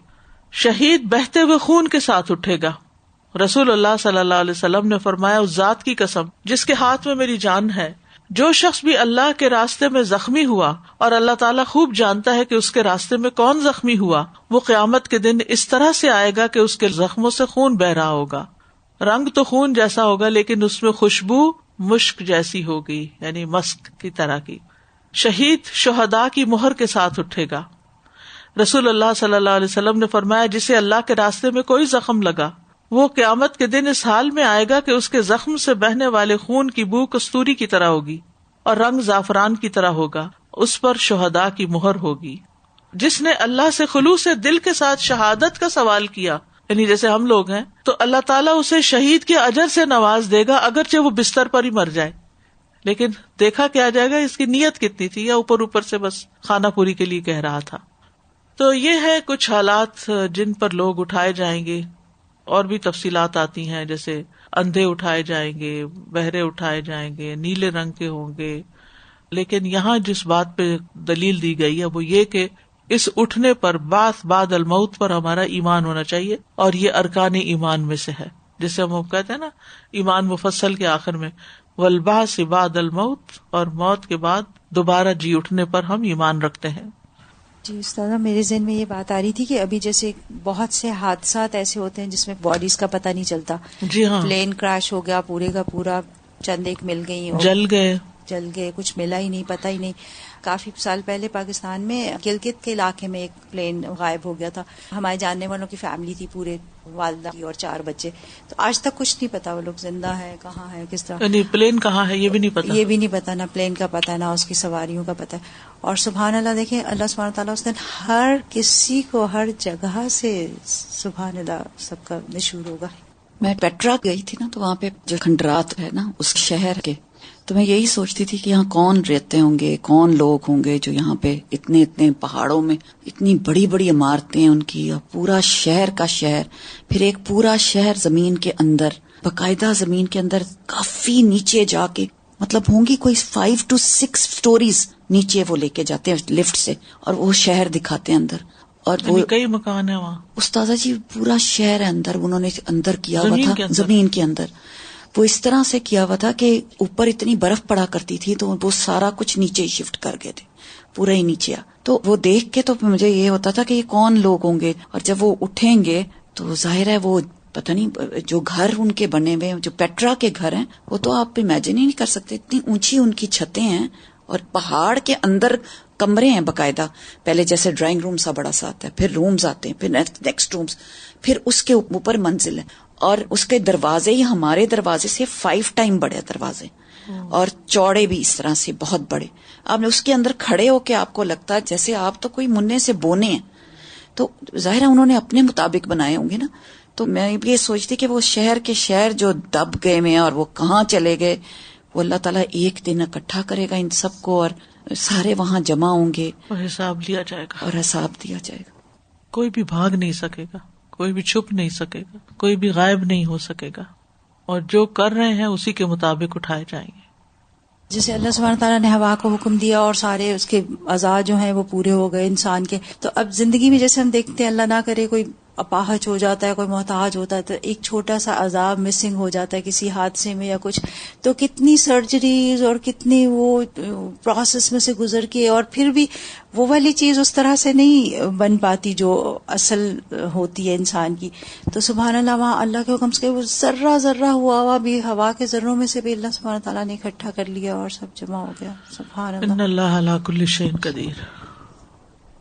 شہید بہتے ہوئے خون کے ساتھ اٹھے گا۔ رسول اللہ صلی اللہ علیہ وسلم نے فرمایا اس ذات کی قسم جس کے ہاتھ میں میری جان ہے، جو شخص بھی اللہ کے راستے میں زخمی ہوا، اور اللہ تعالیٰ خوب جانتا ہے کہ اس کے راستے میں کون زخمی ہوا، وہ قیامت کے دن اس طرح سے آئے گا کہ اس کے زخموں سے خون بہ رہا ہوگا۔ رنگ تو خون جیسا ہوگا لیکن اس میں خوشبو مشک جیسی ہوگی، یعنی مسک کی طرح کی۔ شہید شہداء کی مہر کے ساتھ اٹھے گا۔ رسول اللہ صلی اللہ علیہ وسلم نے فرمایا جسے اللہ کے راستے میں کوئی زخم لگا وہ قیامت کے دن اس حال میں آئے گا کہ اس کے زخم سے بہنے والے خون کی بو کستوری کی طرح ہوگی اور رنگ زعفران کی طرح ہوگا، اس پر شہداء کی مہر ہوگی۔ جس نے اللہ سے خلوص دل کے ساتھ شہادت کا سوال کیا، یعنی جیسے ہم لوگ ہیں، تو اللہ تعالیٰ اسے شہید کے اجر سے نواز دے گا اگرچہ وہ بستر پر ہی مر جائے، لیکن دیکھا کیا جائے گا اس کی نیت کتنی تھی، یا اوپر سے بس خانہ پوری کے لیے کہہ رہا تھا۔ تو یہ ہے کچھ حالات جن پر لوگ اٹھائے جائیں گے، اور بھی تفصیلات آتی ہیں جیسے اندھے اٹھائے جائیں گے، بہرے اٹھائے جائیں گے، نیلے رنگ کے ہوں گے، لیکن یہاں جس بات پہ دلیل دی گئی ہے وہ یہ کہ اس اٹھنے پر بعث بعد الموت پر ہمارا ایمان ہونا چاہیے، اور یہ ارکان ایمان میں سے ہے، جسے ہم کہتے ہیں نا ایمان مفصل کے آخر میں والبعث بعد الموت، اور موت کے بعد دوبارہ جی اٹھنے پر ہم ایمان رکھتے ہیں۔ جی استاذہ، میرے ذہن میں یہ بات آ رہی تھی کہ ابھی جیسے بہت سے حادثات ایسے ہوتے ہیں جس میں باڈیز کا پتہ نہیں چلتا، جی ہاں، پلین کریش ہو گیا پورے کا پورا، چند ایک مل گئی، جل گئے، جل گئے, کچھ ملا ہی نہیں, پتہ ہی نہیں. کافی سال پہلے پاکستان میں گلگت کے علاقے میں ایک پلین غائب ہو گیا تھا. ہمارے جاننے والوں کی فیملی تھی, پورے والدہ اور 4 بچے. تو آج تک کچھ نہیں پتا وہ لوگ زندہ ہے, کہاں ہے, کس طرح. یعنی پلین کہاں ہے یہ بھی نہیں پتا, یہ بھی نہیں پتا, نہ پلین کا پتا نہ اس کی سواریوں کا پتا. اور سبحان اللہ, دیکھیں اللہ سبحانہ تعالیٰ اس دن ہر کسی کو ہر جگہ سے سبحان اللہ سب کا نشور ہوگا. میں پیٹرا گئی تھی نا, تو وہاں پہ جو کھنڈرات ہے نا اس شہر کے, تو میں یہی سوچتی تھی کہ یہاں کون رہتے ہوں گے, کون لوگ ہوں گے جو یہاں پہ اتنے پہاڑوں میں اتنی بڑی بڑی عمارتیں ہیں ان کی, اور پورا شہر کا شہر, پھر ایک پورا شہر زمین کے اندر, باقاعدہ زمین کے اندر کافی نیچے جا کے, مطلب ہوں گی کوئی 5 to 6 سٹوریز نیچے وہ لے کے جاتے ہیں لفٹ سے, اور وہ شہر دکھاتے ہیں اندر. اور وہ کئی مکان ہیں وہاں استاذہ جی, پورا شہر ہے اندر, انہوں نے اندر کیا ہوا تھا زمین کے اندر. وہ اس طرح سے کیا ہوا تھا کہ اوپر اتنی برف پڑا کرتی تھی تو وہ سارا کچھ نیچے ہی شفٹ کر گئے تھے, پورا ہی نیچے. تو وہ دیکھ کے تو مجھے یہ ہوتا تھا کہ یہ کون لوگ ہوں گے, اور جب وہ اٹھیں گے تو ظاہر ہے وہ پتہ نہیں جو گھر ان کے بنے ہوئے, جو پیٹرا کے گھر ہیں, وہ تو آپ امیجن ہی نہیں کر سکتے, اتنی اونچی ان کی چھتیں ہیں, اور پہاڑ کے اندر کمرے ہیں باقاعدہ. پہلے جیسے ڈرائنگ روم سا بڑا سا آتا ہے, پھر رومز آتے ہیں, پھر نیکسٹ رومز, پھر اس کے اوپر منزل ہے, اور اس کے دروازے ہی ہمارے دروازے سے 5 ٹائم بڑے دروازے, اور چوڑے بھی اس طرح سے بہت بڑے. آپ نے اس کے اندر کھڑے ہو کے آپ کو لگتا ہے جیسے آپ تو کوئی منہ سے بونے ہیں. تو ظاہر ہے انہوں نے اپنے مطابق بنائے ہوں گے نا. تو میں یہ سوچتی کہ وہ شہر کے شہر جو دب گئے میں اور وہ کہاں چلے گئے, وہ اللہ تعالیٰ ایک دن اکٹھا کرے گا ان سب کو, اور سارے وہاں جمع ہوں گے, اور حساب لیا جائے گا, اور حساب دیا جائے گا. کوئی بھی بھاگ نہیں سکے گا, کوئی بھی چھپ نہیں سکے گا, کوئی بھی غائب نہیں ہو سکے گا, اور جو کر رہے ہیں اسی کے مطابق اٹھائے جائیں گے. جیسے اللہ سبحانہ تعالیٰ نے ہوا کو حکم دیا اور سارے اس کے اعضاء جو ہیں وہ پورے ہو گئے انسان کے. تو اب زندگی میں جیسے ہم دیکھتے ہیں, اللہ نہ کرے کوئی اپاہج ہو جاتا ہے, کوئی محتاج ہوتا ہے, تو ایک چھوٹا سا عذاب مسنگ ہو جاتا ہے کسی حادثے میں یا کچھ, تو کتنی سرجریز اور کتنی وہ پروسیس میں سے گزر کے, اور پھر بھی وہ والی چیز اس طرح سے نہیں بن پاتی جو اصل ہوتی ہے انسان کی. تو سبحان اللہ, وہاں اللہ کے حکم سے وہ ذرہ ذرہ ہوا بھی, ہوا کے ذروں میں سے بھی اللہ سبحانہ تعالیٰ نے اکٹھا کر لیا اور سب جمع ہو گیا. سبحان اللہ. ان اللہ علی کل شیء قدیر.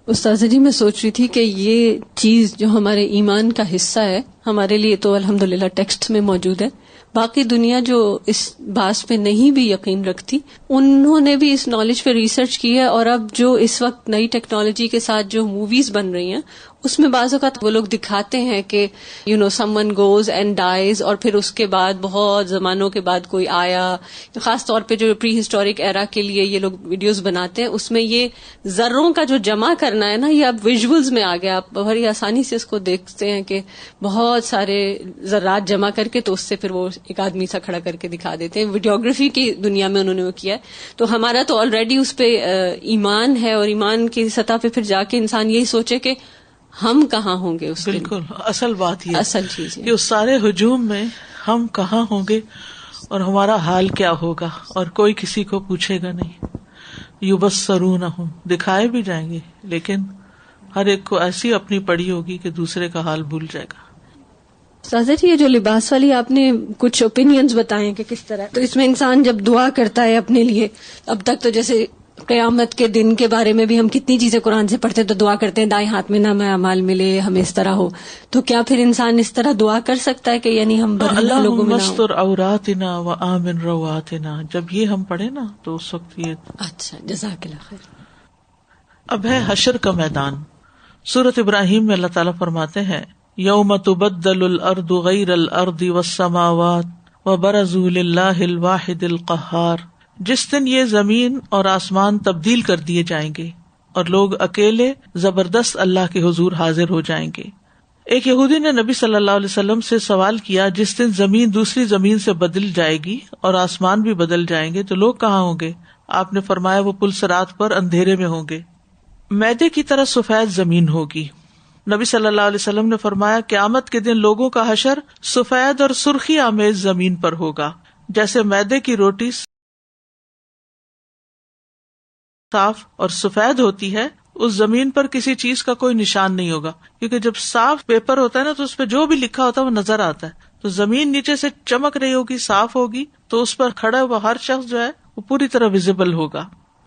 استاذہ جی, میں سوچ رہی تھی کہ یہ چیز جو ہمارے ایمان کا حصہ ہے, ہمارے لیے تو الحمدللہ ٹیکسٹ میں موجود ہے, باقی دنیا جو اس بات پہ نہیں بھی یقین رکھتی, انہوں نے بھی اس نالج پہ ریسرچ کی ہے, اور اب جو اس وقت نئی ٹیکنالوجی کے ساتھ جو موویز بن رہی ہیں اس میں بعض اوقات وہ لوگ دکھاتے ہیں کہ someone goes and dies, اور پھر اس کے بعد بہت زمانوں کے بعد کوئی آیا. خاص طور پہ جو پری ہسٹورک ایرا کے لیے یہ لوگ ویڈیوز بناتے ہیں, اس میں یہ ذروں کا جو جمع کرنا ہے نا, یہ اب ویژولز میں آ گیا. آپ بڑی آسانی سے اس کو دیکھتے ہیں کہ بہت سارے ذرات جمع کر کے تو اس سے پھر وہ ایک آدمی سا کھڑا کر کے دکھا دیتے ہیں. ویڈیوگرافی کی دنیا میں انہوں نے وہ کیا ہے. تو ہمارا تو آلریڈی اس پہ ایمان ہے, اور ایمان کی سطح پہ پھر جا کے انسان یہی سوچے کہ ہم کہاں ہوں گے اس بالکل اصل بات یہ اصل چیز کہ اس سارے ہجوم میں ہم کہاں ہوں گے اور ہمارا حال کیا ہوگا, اور کوئی کسی کو پوچھے گا نہیں. یبصرونہم, دکھائے بھی جائیں گے, لیکن ہر ایک کو ایسی اپنی پڑی ہوگی کہ دوسرے کا حال بھول جائے گا. سازا جی, یہ جو لباس والی آپ نے کچھ اوپینینز بتائے کہ کس طرح, تو اس میں انسان جب دعا کرتا ہے اپنے لیے, اب تک تو جیسے قیامت کے دن کے بارے میں بھی ہم کتنی چیزیں قرآن سے پڑھتے تو دعا کرتے ہیں دائیں ہاتھ میں نام اعمال ملے, ہمیں اس طرح ہو. تو کیا پھر انسان اس طرح دعا کر سکتا ہے کہ یعنی ہم برہنہ لوگوں میں نہ ہوں؟ استر عوراتنا وآمن رواتنا, جب یہ ہم پڑھے نا تو اس وقت یہ. اچھا, جزاک اللہ خیر. اب ہے حشر کا میدان. سورۃ ابراہیم میں اللہ تعالیٰ فرماتے ہیں, یوم تبدل الارض غیر الارض والسماوات وبرزوا للہ الواحد القہار, جس دن یہ زمین اور آسمان تبدیل کر دیے جائیں گے اور لوگ اکیلے زبردست اللہ کے حضور حاضر ہو جائیں گے. ایک یہودی نے نبی صلی اللہ علیہ وسلم سے سوال کیا, جس دن زمین دوسری زمین سے بدل جائے گی اور آسمان بھی بدل جائیں گے تو لوگ کہاں ہوں گے؟ آپ نے فرمایا, وہ پلسرات پر اندھیرے میں ہوں گے. میدے کی طرح سفید زمین ہوگی. نبی صلی اللہ علیہ وسلم نے فرمایا, قیامت کے دن لوگوں کا حشر سفید اور سرخی آمیز زمین پر ہوگا, جیسے میدے کی روٹی صاف اور سفید ہوتی ہے, اس زمین پر کسی چیز کا کوئی نشان نہیں ہوگا, کیونکہ جب صاف پیپر ہوتا ہے نا تو اس پہ جو بھی لکھا ہوتا ہے وہ نظر آتا ہے. تو زمین نیچے سے چمک رہی ہوگی, صاف ہوگی, تو اس پر کھڑا ہوا ہر شخص جو ہے وہ پوری طرح ویزیبل ہوگا.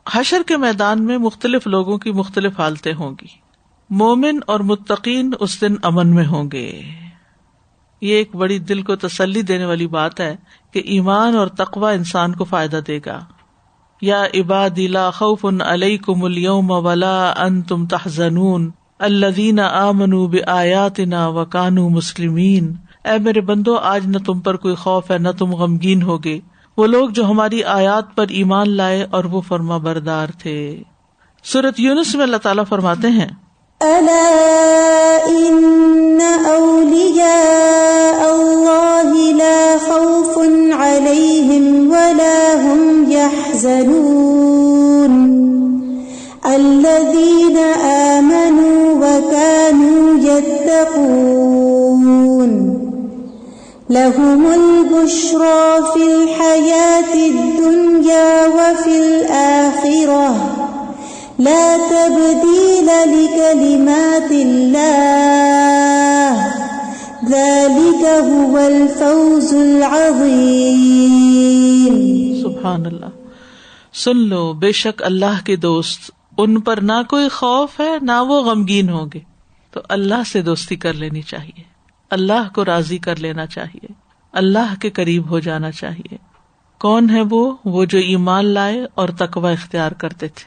حشر کے میدان میں مختلف لوگوں کی مختلف حالتیں ہوں گی. مومن اور متقین اس دن امن میں ہوں گے. یہ ایک بڑی دل کو تسلی دینے والی بات ہے کہ ایمان اور تقوی انسان کو فائدہ دے گا. یا عبادی لا خوف علیکم اليوم ولا انتم تحزنون الذین آمنوا بآیاتنا وکانوا مسلمین. اے میرے بندو، آج نہ تم پر کوئی خوف ہے نہ تم غمگین ہوگے، وہ لوگ جو ہماری آیات پر ایمان لائے اور وہ فرما بردار تھے. سورۃ یونس میں اللہ تعالیٰ فرماتے ہیں الا ان اولیاء اللہ لا خوف علیہم ولا هم يحزنون الذین آمنوا وكانوا يتقون لهم البشرى في الحياة الدنيا وفي الآخرة لا تبديل لكلمات الله ذلك هو الفوز العظيم. سبحان اللہ. سن لو، بے شک اللہ کے دوست، ان پر نہ کوئی خوف ہے نہ وہ غمگین ہوں گے. تو اللہ سے دوستی کر لینی چاہیے، اللہ کو راضی کر لینا چاہیے، اللہ کے قریب ہو جانا چاہیے. کون ہے وہ جو ایمان لائے اور تقوی اختیار کرتے تھے،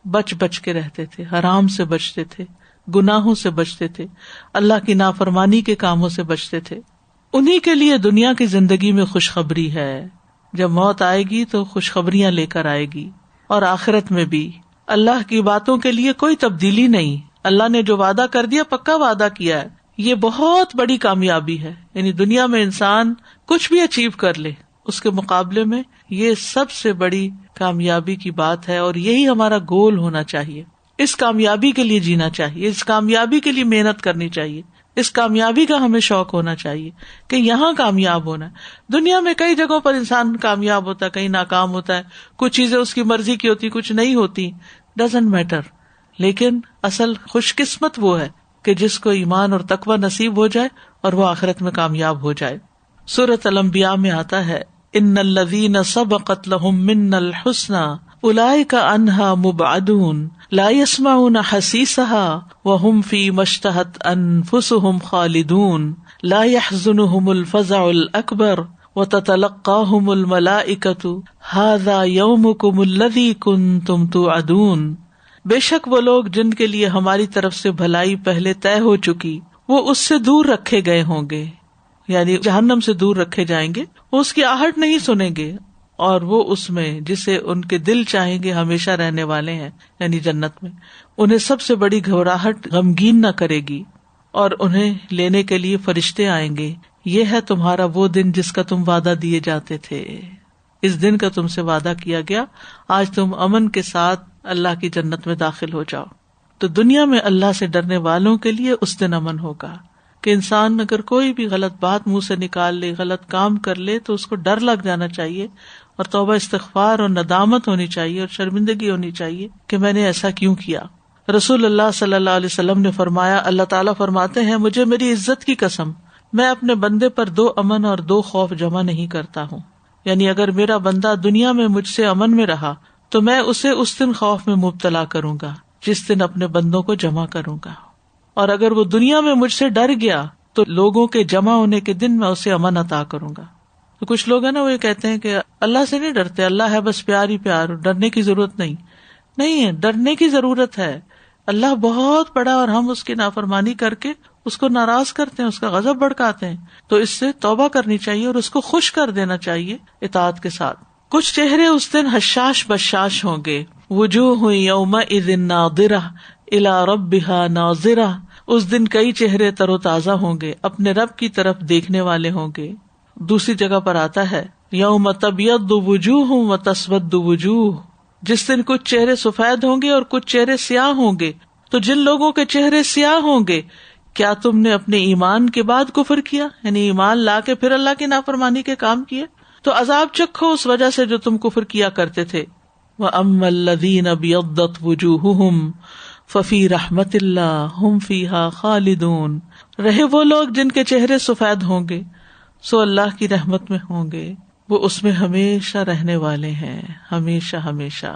بچ بچ کے رہتے تھے، حرام سے بچتے تھے، گناہوں سے بچتے تھے، اللہ کی نافرمانی کے کاموں سے بچتے تھے. انہی کے لیے دنیا کی زندگی میں خوشخبری ہے. جب موت آئے گی تو خوشخبریاں لے کر آئے گی، اور آخرت میں بھی اللہ کی باتوں کے لیے کوئی تبدیلی نہیں. اللہ نے جو وعدہ کر دیا پکا وعدہ کیا ہے. یہ بہت بڑی کامیابی ہے. یعنی دنیا میں انسان کچھ بھی اچیو کر لے، اس کے مقابلے میں یہ سب سے بڑی کامیابی کی بات ہے، اور یہی ہمارا گول ہونا چاہیے. اس کامیابی کے لیے جینا چاہیے، اس کامیابی کے لیے محنت کرنی چاہیے، اس کامیابی کا ہمیں شوق ہونا چاہیے کہ یہاں کامیاب ہونا ہے. دنیا میں کئی جگہوں پر انسان کامیاب ہوتا ہے، کہیں ناکام ہوتا ہے، کچھ چیزیں اس کی مرضی کی ہوتی، کچھ نہیں ہوتی، ڈزنٹ میٹر. لیکن اصل خوش قسمت وہ ہے کہ جس کو ایمان اور تقوی نصیب ہو جائے اور وہ آخرت میں کامیاب ہو جائے. سورۃ الانبیاء میں آتا ہے ان الذین سبقت لهم منا الحسنى اولئک عنہا مبعدون لا يسمعون حسیسها وهم فیما اشتہت انفسهم خالدون لا يحزنهم الفزع الاکبر وتتلقاهم الملائکۃ ھذا یومکم الذی کنتم توعدون. بے شک وہ لوگ جن کے لیے ہماری طرف سے بھلائی پہلے طے ہو چکی، وہ اس سے دور رکھے گئے ہوں گے، یعنی جہنم سے دور رکھے جائیں گے. وہ اس کی آہٹ نہیں سنیں گے، اور وہ اس میں جسے ان کے دل چاہیں گے ہمیشہ رہنے والے ہیں، یعنی جنت میں. انہیں سب سے بڑی گھبراہٹ غمگین نہ کرے گی، اور انہیں لینے کے لیے فرشتے آئیں گے. یہ ہے تمہارا وہ دن جس کا تم وعدہ دیے جاتے تھے. اس دن کا تم سے وعدہ کیا گیا، آج تم امن کے ساتھ اللہ کی جنت میں داخل ہو جاؤ. تو دنیا میں اللہ سے ڈرنے والوں کے لیے اس دن امن ہوگا کہ انسان اگر کوئی بھی غلط بات منہ سے نکال لے، غلط کام کر لے، تو اس کو ڈر لگ جانا چاہیے، اور توبہ استغفار اور ندامت ہونی چاہیے، اور شرمندگی ہونی چاہیے کہ میں نے ایسا کیوں کیا. رسول اللہ صلی اللہ علیہ وسلم نے فرمایا، اللہ تعالیٰ فرماتے ہیں مجھے میری عزت کی قسم، میں اپنے بندے پر 2 امن اور 2 خوف جمع نہیں کرتا ہوں. یعنی اگر میرا بندہ دنیا میں مجھ سے امن میں رہا تو میں اسے اس دن خوف میں مبتلا کروں گا جس دن اپنے بندوں کو جمع کروں گا، اور اگر وہ دنیا میں مجھ سے ڈر گیا تو لوگوں کے جمع ہونے کے دن میں اسے امن عطا کروں گا. تو کچھ لوگ ہیں نا، وہ یہ کہتے ہیں کہ اللہ سے نہیں ڈرتے، اللہ ہے بس پیار ہی پیار، ڈرنے کی ضرورت نہیں. نہیں ہے، ڈرنے کی ضرورت ہے. اللہ بہت بڑا، اور ہم اس کی نافرمانی کر کے اس کو ناراض کرتے ہیں، اس کا غضب بھڑکاتے ہیں. تو اس سے توبہ کرنی چاہیے اور اس کو خوش کر دینا چاہیے اطاعت کے ساتھ. کچھ چہرے اس دن حشاش بشاش ہوں گے. وجوہ یومئذ ناظرہ الی ربہا ناظرہ. اس دن کئی چہرے تر و تازہ ہوں گے، اپنے رب کی طرف دیکھنے والے ہوں گے. دوسری جگہ پر آتا ہے یوم تبیض وجوہ وتسود وجوہ. جس دن کچھ چہرے سفید ہوں گے اور کچھ چہرے سیاہ ہوں گے. تو جن لوگوں کے چہرے سیاہ ہوں گے، کیا تم نے اپنے ایمان کے بعد کفر کیا، یعنی ایمان لا کے پھر اللہ کی نافرمانی کے کام کیے، تو عذاب چکھو اس وجہ سے جو تم کفر کیا کرتے تھے. وَأَمَّا الَّذِينَ ابْيَضَّتْ وُجُوهُهُمْ فَفِي رَحْمَتِ اللَّهِ هُمْ فِيهَا خَالِدُونَ. رہے وہ لوگ جن کے چہرے سفید ہوں گے، سو اللہ کی رحمت میں ہوں گے، وہ اس میں ہمیشہ رہنے والے ہیں، ہمیشہ ہمیشہ۔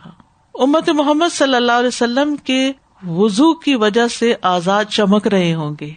امت محمد صلی اللہ علیہ وسلم کے وضو کی وجہ سے آزاد چمک رہے ہوں گے۔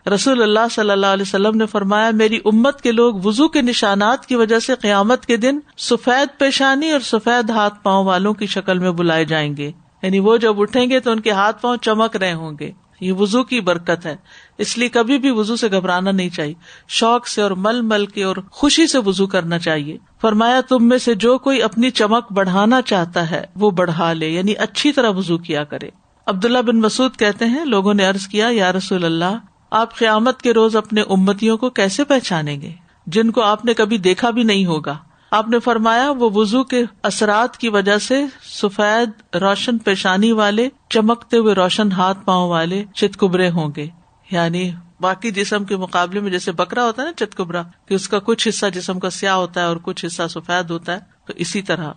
رسول اللہ صلی اللہ علیہ وسلم نے فرمایا، میری امت کے لوگ وضو کے نشانات کی وجہ سے قیامت کے دن سفید پیشانی اور سفید ہاتھ پاؤں والوں کی شکل میں بلائے جائیں گے، یعنی وہ جب اٹھیں گے تو ان کے ہاتھ پاؤں چمک رہے ہوں گے۔ یہ وضو کی برکت ہے، اس لیے کبھی بھی وضو سے گھبرانا نہیں چاہیے، شوق سے اور مل مل کے اور خوشی سے وضو کرنا چاہیے۔ فرمایا، تم میں سے جو کوئی اپنی چمک بڑھانا چاہتا ہے وہ بڑھا لے، یعنی اچھی طرح وضو کیا کرے۔ عبداللہ بن مسعود کہتے ہیں، لوگوں نے عرض کیا، یا رسول اللہ، آپ قیامت کے روز اپنے امتیوں کو کیسے پہچانیں گے جن کو آپ نے کبھی دیکھا بھی نہیں ہوگا؟ آپ نے فرمایا، وہ وضو کے اثرات کی وجہ سے سفید روشن پیشانی والے، چمکتے ہوئے روشن ہاتھ پاؤں والے چتکبرے ہوں گے، یعنی باقی جسم کے مقابلے میں جیسے بکرا ہوتا ہے نا چتکبرا، کہ اس کا کچھ حصہ جسم کا سیاہ ہوتا ہے اور کچھ حصہ سفید ہوتا ہے، تو اسی طرح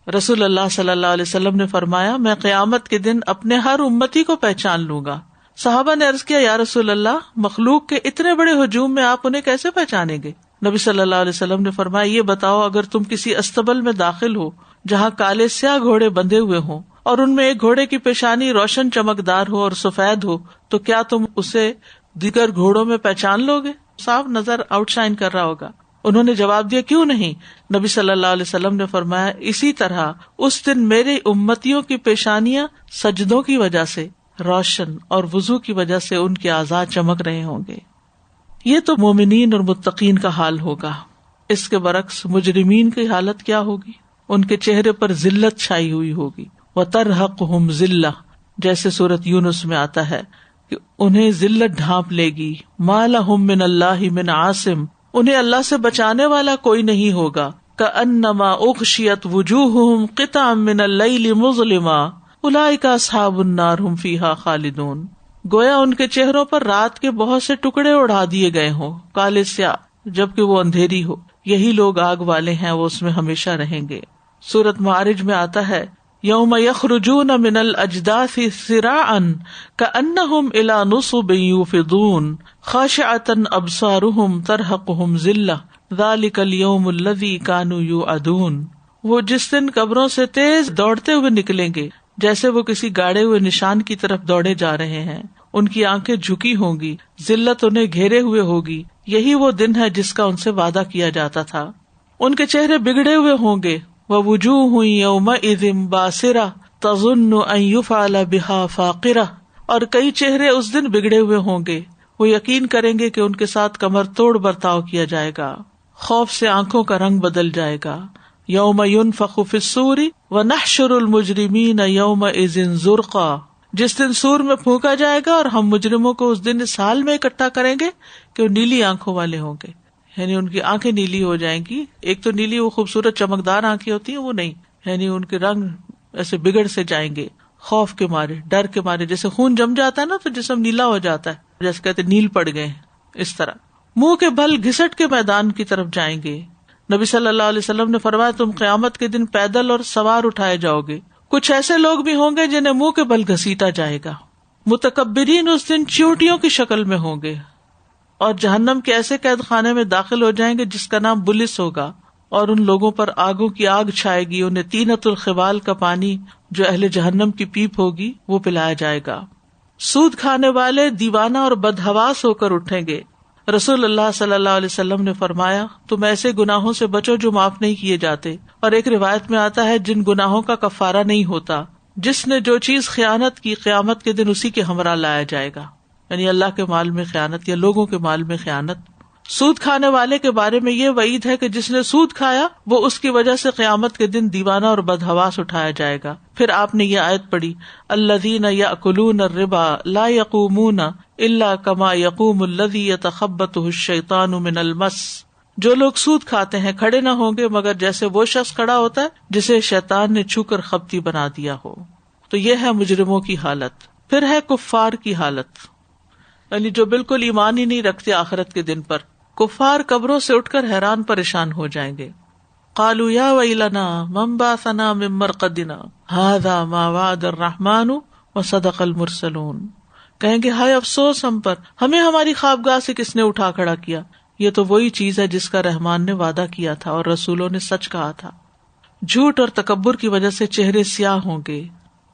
رسول اللہ صلی اللہ علیہ وسلم نے فرمایا، میں قیامت کے دن اپنے ہر امتی کو پہچان لوں گا۔ صحابہ نے عرض کیا، یا رسول اللہ، مخلوق کے اتنے بڑے ہجوم میں آپ انہیں کیسے پہچانیں گے؟ نبی صلی اللہ علیہ وسلم نے فرمایا، یہ بتاؤ، اگر تم کسی استبل میں داخل ہو جہاں کالے سیاہ گھوڑے بندھے ہوئے ہوں اور ان میں ایک گھوڑے کی پیشانی روشن چمکدار ہو اور سفید ہو، تو کیا تم اسے دیگر گھوڑوں میں پہچان لو گے؟ صاف نظر آؤٹ شائن کر رہا ہوگا۔ انہوں نے جواب دیا، کیوں نہیں؟ نبی صلی اللہ علیہ وسلم نے فرمایا، اسی طرح اس دن میرے امتیوں کی پیشانیاں سجدوں کی وجہ سے روشن اور وضو کی وجہ سے ان کے اعضاء چمک رہے ہوں گے۔ یہ تو مومنین اور متقین کا حال ہوگا۔ اس کے برعکس مجرمین کی حالت کیا ہوگی؟ ان کے چہرے پر ذلت چھائی ہوئی ہوگی۔ وَتَرْهَقُهُمْ ذِلَّةٌ، جیسے سورۃ یونس میں آتا ہے کہ انہیں ذلت ڈھانپ لے گی۔ مَا لَهُم مِّنَ اللَّهِ مِنْ عَاصِمٍ، انہیں اللہ سے بچانے والا کوئی نہیں ہوگا۔ كَأَنَّمَا أُغْشِيَتْ وُجُوهُهُمْ قِطَعًا مِّنَ اللَّيْلِ مُظْلِمًا أُولَٰئِكَ أَصْحَابُ النَّارِ هُمْ فِيهَا خَالِدُونَ، گویا ان کے چہروں پر رات کے بہت سے ٹکڑے اڑا دیے گئے ہوں، کالے سیاہ، جبکہ وہ اندھیری ہو، یہی لوگ آگ والے ہیں، وہ اس میں ہمیشہ رہیں گے۔ سورۃ معارج میں آتا ہے، یوم یخرجون من الاجداث سراعا کأنہم الی نصب یوفضون خاشعۃ ابصارہم ترہقہم ذلہ ذلک الیوم الذی کانوا یوعدون، وہ جس دن قبروں سے تیز دوڑتے ہوئے نکلیں گے جیسے وہ کسی گاڑے ہوئے نشان کی طرف دوڑے جا رہے ہیں، ان کی آنکھیں جھکی ہوں گی، ذلت انہیں گھیرے ہوئے ہوگی، یہی وہ دن ہے جس کا ان سے وعدہ کیا جاتا تھا۔ ان کے چہرے بگڑے ہوئے ہوں گے، وَوُجُوهٌ يَوْمَئِذٍ بَاسِرَةٌ تَظُنُّ أَن يُفْعَلَ بِهَا فَاقِرَةٌ، اور کئی چہرے اس دن بگڑے ہوئے ہوں گے، وہ یقین کریں گے کہ ان کے ساتھ کمر توڑ برتاؤ کیا جائے گا، خوف سے آنکھوں کا رنگ بدل جائے گا۔ یوم ينفخ في الصور ونحشر المجرمین یومئذ زرقا، جس دن سور میں پھونکا جائے گا اور ہم مجرموں کو اس دن اس حال میں اکٹھا کریں گے کہ وہ نیلی آنکھوں والے ہوں گے، یعنی ان کی آنکھیں نیلی ہو جائیں گی۔ ایک تو نیلی وہ خوبصورت چمکدار آنکھیں ہوتی ہیں، وہ نہیں، یعنی ان کے رنگ ایسے بگڑ سے جائیں گے، خوف کے مارے، ڈر کے مارے، جیسے خون جم جاتا ہے نا تو جسم نیلا ہو جاتا ہے، جیسے کہتے نیل پڑ گئے، اس طرح منہ کے بل گھسٹ کے میدان کی طرف جائیں گے۔ نبی صلی اللہ علیہ وسلم نے فرمایا، تم قیامت کے دن پیدل اور سوار اٹھائے جاؤ گے، کچھ ایسے لوگ بھی ہوں گے جنہیں منہ کے بل گھسیٹا جائے گا۔ متکبرین اس دن چیونٹیوں کی شکل میں ہوں گے اور جہنم کے ایسے قید خانے میں داخل ہو جائیں گے جس کا نام بلس ہوگا، اور ان لوگوں پر آگوں کی آگ چھائے گی، انہیں طینۃ الخبال کا پانی جو اہل جہنم کی پیپ ہوگی وہ پلایا جائے گا۔ سود کھانے والے دیوانہ اور بدحواس ہو کر اٹھیں گے۔ رسول اللہ صلی اللہ علیہ وسلم نے فرمایا، تم ایسے گناہوں سے بچو جو معاف نہیں کیے جاتے، اور ایک روایت میں آتا ہے جن گناہوں کا کفارہ نہیں ہوتا۔ جس نے جو چیز خیانت کی، قیامت کے دن اسی کے ہمراہ لایا جائے گا، یعنی اللہ کے مال میں خیانت یا لوگوں کے مال میں خیانت۔ سود کھانے والے کے بارے میں یہ وعید ہے کہ جس نے سود کھایا وہ اس کی وجہ سے قیامت کے دن دیوانہ اور بدحواس اٹھایا جائے گا۔ پھر آپ نے یہ آیت پڑھی، الذین یأکلون الربا لا یقومون الا کما یقوم الذی یتخبطہ الشیطان من المس، جو لوگ سود کھاتے ہیں کھڑے نہ ہوں گے مگر جیسے وہ شخص کھڑا ہوتا ہے جسے شیطان نے چھو کر خبتی بنا دیا ہو۔ تو یہ ہے مجرموں کی حالت۔ پھر ہے کفار کی حالت، یعنی جو بالکل ایمان ہی نہیں رکھتے آخرت کے دن پر۔ کفار قبروں سے اٹھ کر حیران پریشان ہو جائیں گے۔ قالوا یا ویلنا من بعثنا من مرقدنا ھذا ما وعد الرحمن وصدق المرسلون، کہیں گے ہائے افسوس ہم پر، ہمیں ہماری خوابگاہ سے کس نے اٹھا کھڑا کیا، یہ تو وہی چیز ہے جس کا رحمان نے وعدہ کیا تھا اور رسولوں نے سچ کہا تھا. جھوٹ اور تکبر کی وجہ سے چہرے سیاہ ہوں گے.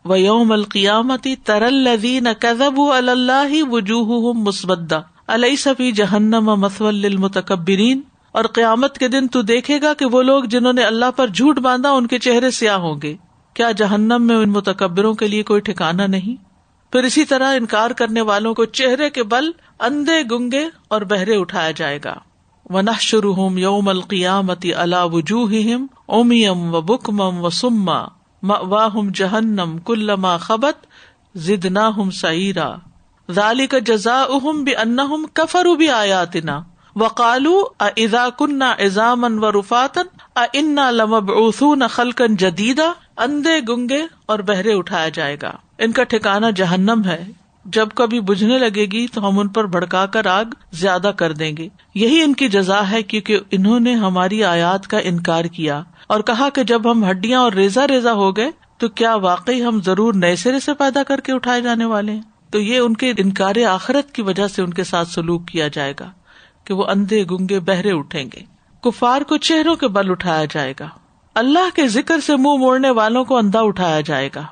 وَيَوْمَ الْقِيَامَةِ تَرَى الَّذِينَ كَذَبُوا عَلَى اللَّهِ وُجُوهُهُمْ مُسْوَدَّةٌ أَلَيْسَ فِي جَهَنَّمَ مَثْوًى لِلْمُتَكَبِّرِينَ. اور قیامت کے دن تو دیکھے گا کہ وہ لوگ جنہوں نے اللہ پر جھوٹ باندھا ان کے چہرے سیاہ ہوں گے. کیا جہنم میں ان متکبروں کے لیے کوئی ٹھکانہ نہیں؟ پھر اسی طرح انکار کرنے والوں کو چہرے کے بل اندھے، گنگے اور بہرے اٹھایا جائے گا. وَنَحْشُرُهُمْ يَوْمَ الْقِيَامَةِ عَلَى وُجُوهِهِمْ عُمْيًا وَبُكْمًا وَصُمًّا مَأْوَاهُمْ جَهَنَّمُ كُلَّمَا خَبَتْ زِدْنَاهُمْ سَعِيرًا ذَلِكَ جَزَاؤُهُمْ بِأَنَّهُمْ كَفَرُوا بِآيَاتِنَا وَقَالُوا أَإِذَا كُنَّا عِظَامًا وَرُفَاتًا أَإِنَّا لَمَبْعُوثُونَ خَلْقًا جَدِيدًا. اندھے، گنگے اور بہرے اٹھایا جائے گا. ان کا ٹھکانہ جہنم ہے. جب کبھی بجھنے لگے گی تو ہم ان پر بھڑکا کر آگ زیادہ کر دیں گے. یہی ان کی جزا ہے کیونکہ انہوں نے ہماری آیات کا انکار کیا اور کہا کہ جب ہم ہڈیاں اور ریزہ ریزہ ہو گئے تو کیا واقعی ہم ضرور نئے سرے سے پیدا کر کے اٹھائے جانے والے ہیں. تو یہ ان کے انکار آخرت کی وجہ سے ان کے ساتھ سلوک کیا جائے گا کہ وہ اندھے، گنگے، بہرے اٹھیں گے. کفار کو چہروں کے بل اٹھایا جائے گا. اللہ کے ذکر سے منہ موڑنے والوں کو اندھا اٹھایا جائے گا.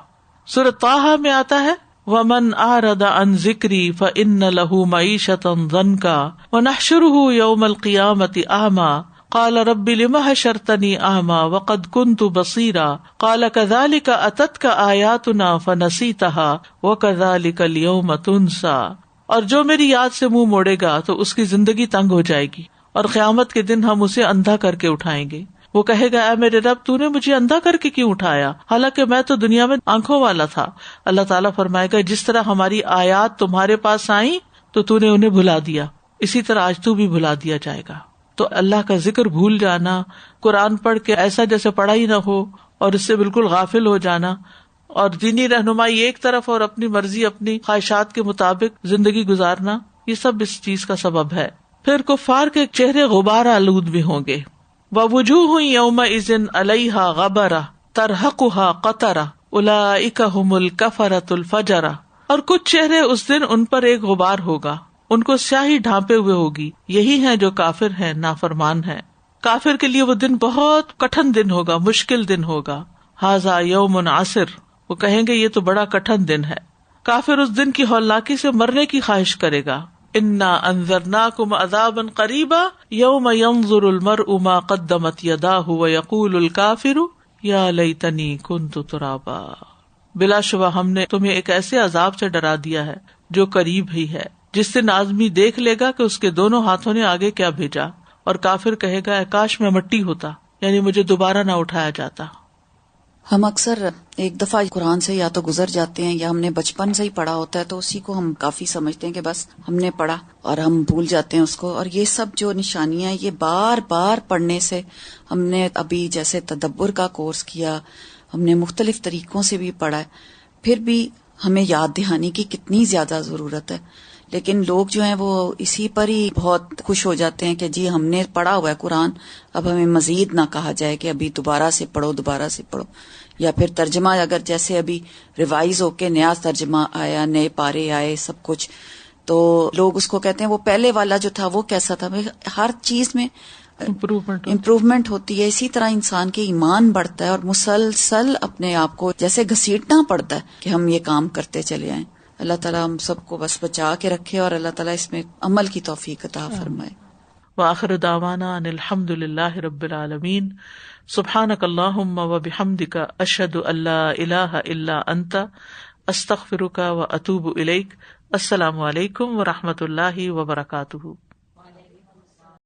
سورۃ طٰہٰ میں آتا ہے وَمَنْ أَعْرَضَ عَنْ ذِكْرِي فَإِنَّ لَهُ مَعِيشَةً ضَنْكًا وَنَحْشُرُهُ يَوْمَ الْقِيَامَةِ أَعْمَىٰ قَالَ رَبِّ لِمَ حَشَرْتَنِي أَعْمَىٰ وَقَدْ كُنْتُ بَصِيرًا قَالَ كَذَلِكَ أَتَتْكَ آيَاتُنَا فَنَسِيتَهَا وَكَذَلِكَ الْيَوْمَ تُنسَىٰ. اور جو میری یاد سے منہ موڑے گا تو اس کی زندگی تنگ ہو جائے گی اور قیامت کے دن ہم اسے اندھا کر کے اٹھائیں گے. وہ کہے گا اے میرے رب تو نے مجھے اندھا کر کے کیوں اٹھایا حالانکہ میں تو دنیا میں آنکھوں والا تھا. اللہ تعالیٰ فرمائے گا جس طرح ہماری آیات تمہارے پاس آئیں تو نے انہیں بھلا دیا، اسی طرح آج تو بھی بھلا دیا جائے گا. تو اللہ کا ذکر بھول جانا، قرآن پڑھ کے ایسا جیسے پڑھا ہی نہ ہو اور اس سے بالکل غافل ہو جانا، اور دینی رہنمائی ایک طرف اور اپنی مرضی اپنی خواہشات کے مطابق زندگی گزارنا، یہ سب اس چیز کا سبب ہے. پھر کفار کے چہرے غبار آلود بھی ہوں گے. وَوُجُوهٌ يَوْمَئِذٍ عَلَيْهَا غَبَرَةٌ تَرْهَقُهَا قَتَرَةٌ أُولَئِكَ هُمُ الْكَفَرَةُ الْفَجَرَةُ. اور کچھ چہرے اس دن ان پر ایک غبار ہوگا، ان کو سیاہی ڈھانپے ہوئے ہوگی، یہی ہیں جو کافر ہیں، نافرمان ہیں. کافر کے لیے وہ دن بہت کٹھن دن ہوگا، مشکل دن ہوگا. ھذا یوم عسر، وہ کہیں گے یہ تو بڑا کٹھن دن ہے. کافر اس دن کی ہولناکی سے مرنے کی خواہش کرے گا. انا انذرناکم عذابا قریبا یوم ینظر المرء ما قدمت یداہ ویقول الکافر یا لیتنی کنت ترابا. بلا شبہ ہم نے تمہیں ایک ایسے عذاب سے ڈرا دیا ہے جو قریب ہی ہے، جس دن آدمی دیکھ لے گا کہ اس کے دونوں ہاتھوں نے آگے کیا بھیجا، اور کافر کہے گا اے کاش میں مٹی ہوتا، یعنی مجھے دوبارہ نہ اٹھایا جاتا. ہم اکثر ایک دفعہ قرآن سے یا تو گزر جاتے ہیں یا ہم نے بچپن سے ہی پڑھا ہوتا ہے تو اسی کو ہم کافی سمجھتے ہیں کہ بس ہم نے پڑھا اور ہم بھول جاتے ہیں اس کو. اور یہ سب جو نشانیاں یہ بار بار پڑھنے سے، ہم نے ابھی جیسے تدبر کا کورس کیا، ہم نے مختلف طریقوں سے بھی پڑھا ہے، پھر بھی ہمیں یاد دہانی کی کتنی زیادہ ضرورت ہے. لیکن لوگ جو ہیں وہ اسی پر ہی بہت خوش ہو جاتے ہیں کہ جی ہم نے پڑھا ہوا ہے قرآن، اب ہمیں مزید نہ کہا جائے کہ ابھی دوبارہ سے پڑھو. یا پھر ترجمہ اگر جیسے ابھی ریوائز ہو کے نیا ترجمہ آیا، نئے پارے آئے، سب کچھ، تو لوگ اس کو کہتے ہیں وہ پہلے والا جو تھا وہ کیسا تھا. ہر چیز میں امپروومنٹ ہوتی ہے. اسی طرح انسان کے ایمان بڑھتا ہے اور مسلسل اپنے آپ کو جیسے گھسیٹنا پڑتا ہے کہ ہم یہ کام کرتے چلے آئیں. اللہ تعالیٰ ہم سب کو بس بچا کے رکھے اور اللہ تعالیٰ اس میں عمل کی توفیق عطا فرمائے. وآخر دعوانا ان الحمد للہ رب العالمین. سبحانک اللہم وبحمدک اشہد ان لا الہ الا انت استغفرک واتوب الیک. السلام علیکم ورحمۃ اللہ وبرکاتہ.